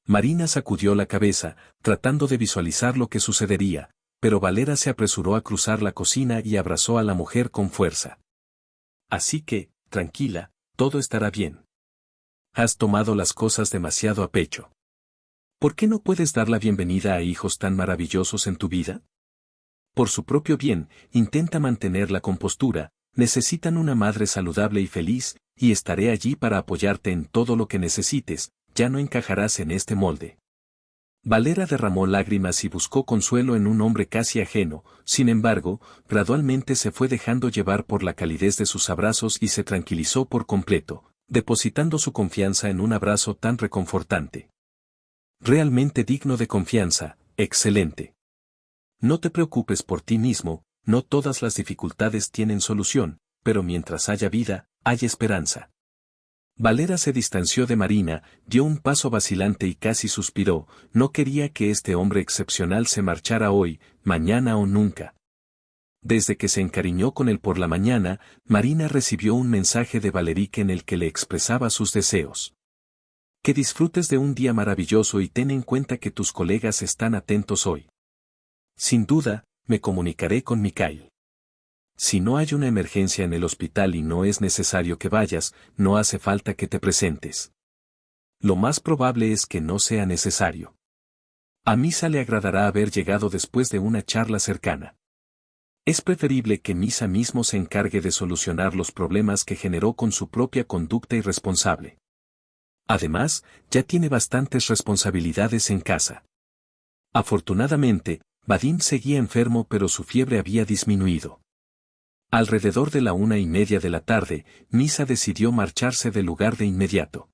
Marina sacudió la cabeza, tratando de visualizar lo que sucedería, pero Valera se apresuró a cruzar la cocina y abrazó a la mujer con fuerza. Así que, tranquila, todo estará bien. Has tomado las cosas demasiado a pecho. ¿Por qué no puedes dar la bienvenida a hijos tan maravillosos en tu vida? Por su propio bien, intenta mantener la compostura, necesitan una madre saludable y feliz, y estaré allí para apoyarte en todo lo que necesites, ya no encajarás en este molde. Valera derramó lágrimas y buscó consuelo en un hombre casi ajeno, sin embargo, gradualmente se fue dejando llevar por la calidez de sus abrazos y se tranquilizó por completo, depositando su confianza en un abrazo tan reconfortante. Realmente digno de confianza, excelente. No te preocupes por ti mismo, no todas las dificultades tienen solución, pero mientras haya vida, hay esperanza. Valera se distanció de Marina, dio un paso vacilante y casi suspiró, no quería que este hombre excepcional se marchara hoy, mañana o nunca. Desde que se encariñó con él por la mañana, Marina recibió un mensaje de Valerique en el que le expresaba sus deseos. Que disfrutes de un día maravilloso y ten en cuenta que tus colegas están atentos hoy. Sin duda, me comunicaré con Mikhail. Si no hay una emergencia en el hospital y no es necesario que vayas, no hace falta que te presentes. Lo más probable es que no sea necesario. A Misa le agradará haber llegado después de una charla cercana. Es preferible que Misa mismo se encargue de solucionar los problemas que generó con su propia conducta irresponsable. Además, ya tiene bastantes responsabilidades en casa. Afortunadamente, Vadim seguía enfermo pero su fiebre había disminuido. Alrededor de la 1:30 de la tarde, Misa decidió marcharse del lugar de inmediato.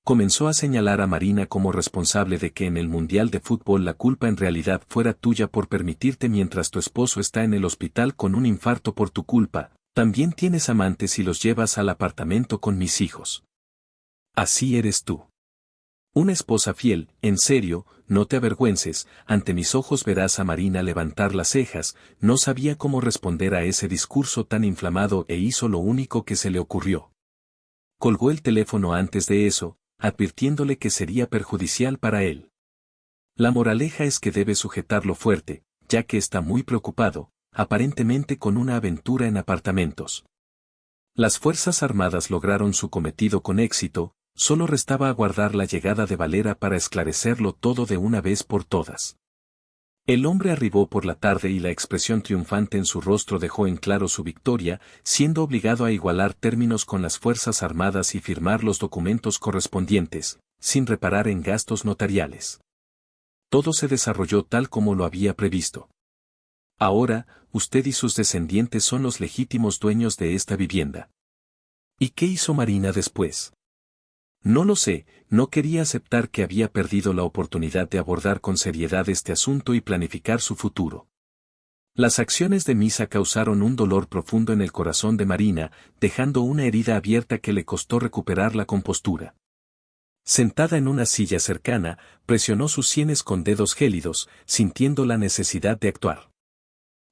Comenzó a señalar a Marina como responsable de que en el Mundial de Fútbol la culpa en realidad fuera tuya por permitirte mientras tu esposo está en el hospital con un infarto por tu culpa, también tienes amantes y los llevas al apartamento con mis hijos. Así eres tú. Una esposa fiel, en serio, no te avergüences, ante mis ojos verás a Marina levantar las cejas, no sabía cómo responder a ese discurso tan inflamado e hizo lo único que se le ocurrió. Colgó el teléfono antes de eso, advirtiéndole que sería perjudicial para él. La moraleja es que debe sujetarlo fuerte, ya que está muy preocupado, aparentemente con una aventura en apartamentos. Las Fuerzas Armadas lograron su cometido con éxito, solo restaba aguardar la llegada de Valera para esclarecerlo todo de una vez por todas. El hombre arribó por la tarde y la expresión triunfante en su rostro dejó en claro su victoria, siendo obligado a igualar términos con las Fuerzas Armadas y firmar los documentos correspondientes, sin reparar en gastos notariales. Todo se desarrolló tal como lo había previsto. Ahora, usted y sus descendientes son los legítimos dueños de esta vivienda. ¿Y qué hizo Marina después? No lo sé, no quería aceptar que había perdido la oportunidad de abordar con seriedad este asunto y planificar su futuro. Las acciones de Misa causaron un dolor profundo en el corazón de Marina, dejando una herida abierta que le costó recuperar la compostura. Sentada en una silla cercana, presionó sus sienes con dedos gélidos, sintiendo la necesidad de actuar.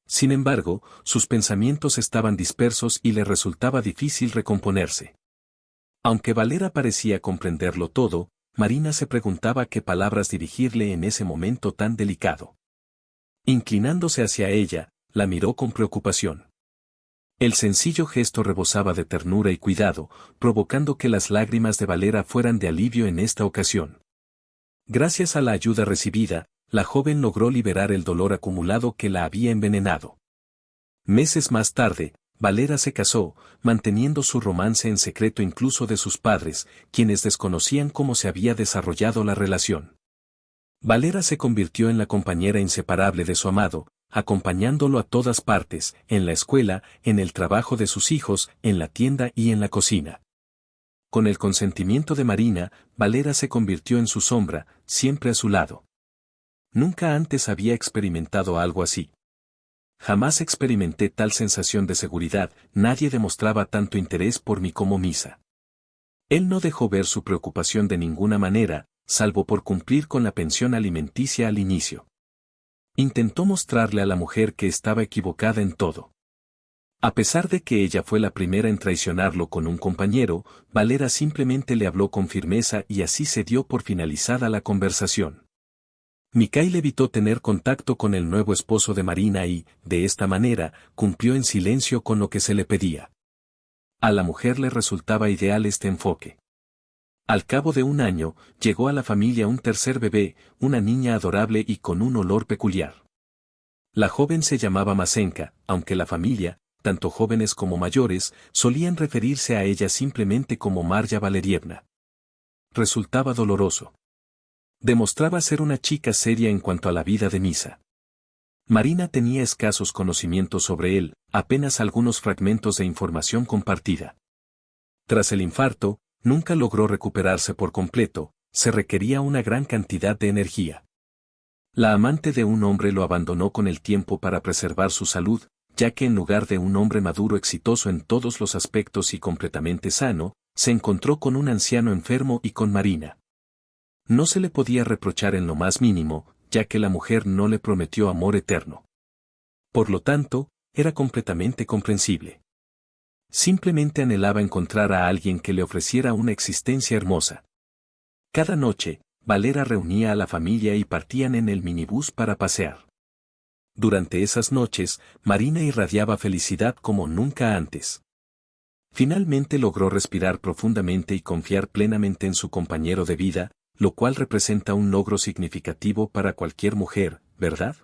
Sin embargo, sus pensamientos estaban dispersos y le resultaba difícil recomponerse. Aunque Valera parecía comprenderlo todo, Marina se preguntaba qué palabras dirigirle en ese momento tan delicado. Inclinándose hacia ella, la miró con preocupación. El sencillo gesto rebosaba de ternura y cuidado, provocando que las lágrimas de Valera fueran de alivio en esta ocasión. Gracias a la ayuda recibida, la joven logró liberar el dolor acumulado que la había envenenado. Meses más tarde, Valera se casó, manteniendo su romance en secreto incluso de sus padres, quienes desconocían cómo se había desarrollado la relación. Valera se convirtió en la compañera inseparable de su amado, acompañándolo a todas partes, en la escuela, en el trabajo de sus hijos, en la tienda y en la cocina. Con el consentimiento de Marina, Valera se convirtió en su sombra, siempre a su lado. Nunca antes había experimentado algo así. Jamás experimenté tal sensación de seguridad, nadie demostraba tanto interés por mí como Misa. Él no dejó ver su preocupación de ninguna manera, salvo por cumplir con la pensión alimenticia al inicio. Intentó mostrarle a la mujer que estaba equivocada en todo. A pesar de que ella fue la primera en traicionarlo con un compañero, Valera simplemente le habló con firmeza y así se dio por finalizada la conversación. Mikhail evitó tener contacto con el nuevo esposo de Marina y, de esta manera, cumplió en silencio con lo que se le pedía. A la mujer le resultaba ideal este enfoque. Al cabo de un año, llegó a la familia un tercer bebé, una niña adorable y con un olor peculiar. La joven se llamaba Masenka, aunque la familia, tanto jóvenes como mayores, solían referirse a ella simplemente como Marya Valerievna. Resultaba doloroso. Demostraba ser una chica seria en cuanto a la vida de Misa. Marina tenía escasos conocimientos sobre él, apenas algunos fragmentos de información compartida. Tras el infarto, nunca logró recuperarse por completo, se requería una gran cantidad de energía. La amante de un hombre lo abandonó con el tiempo para preservar su salud, ya que en lugar de un hombre maduro exitoso en todos los aspectos y completamente sano, se encontró con un anciano enfermo y con Marina. No se le podía reprochar en lo más mínimo, ya que la mujer no le prometió amor eterno. Por lo tanto, era completamente comprensible. Simplemente anhelaba encontrar a alguien que le ofreciera una existencia hermosa. Cada noche, Valera reunía a la familia y partían en el minibús para pasear. Durante esas noches, Marina irradiaba felicidad como nunca antes. Finalmente logró respirar profundamente y confiar plenamente en su compañero de vida, lo cual representa un logro significativo para cualquier mujer, ¿verdad?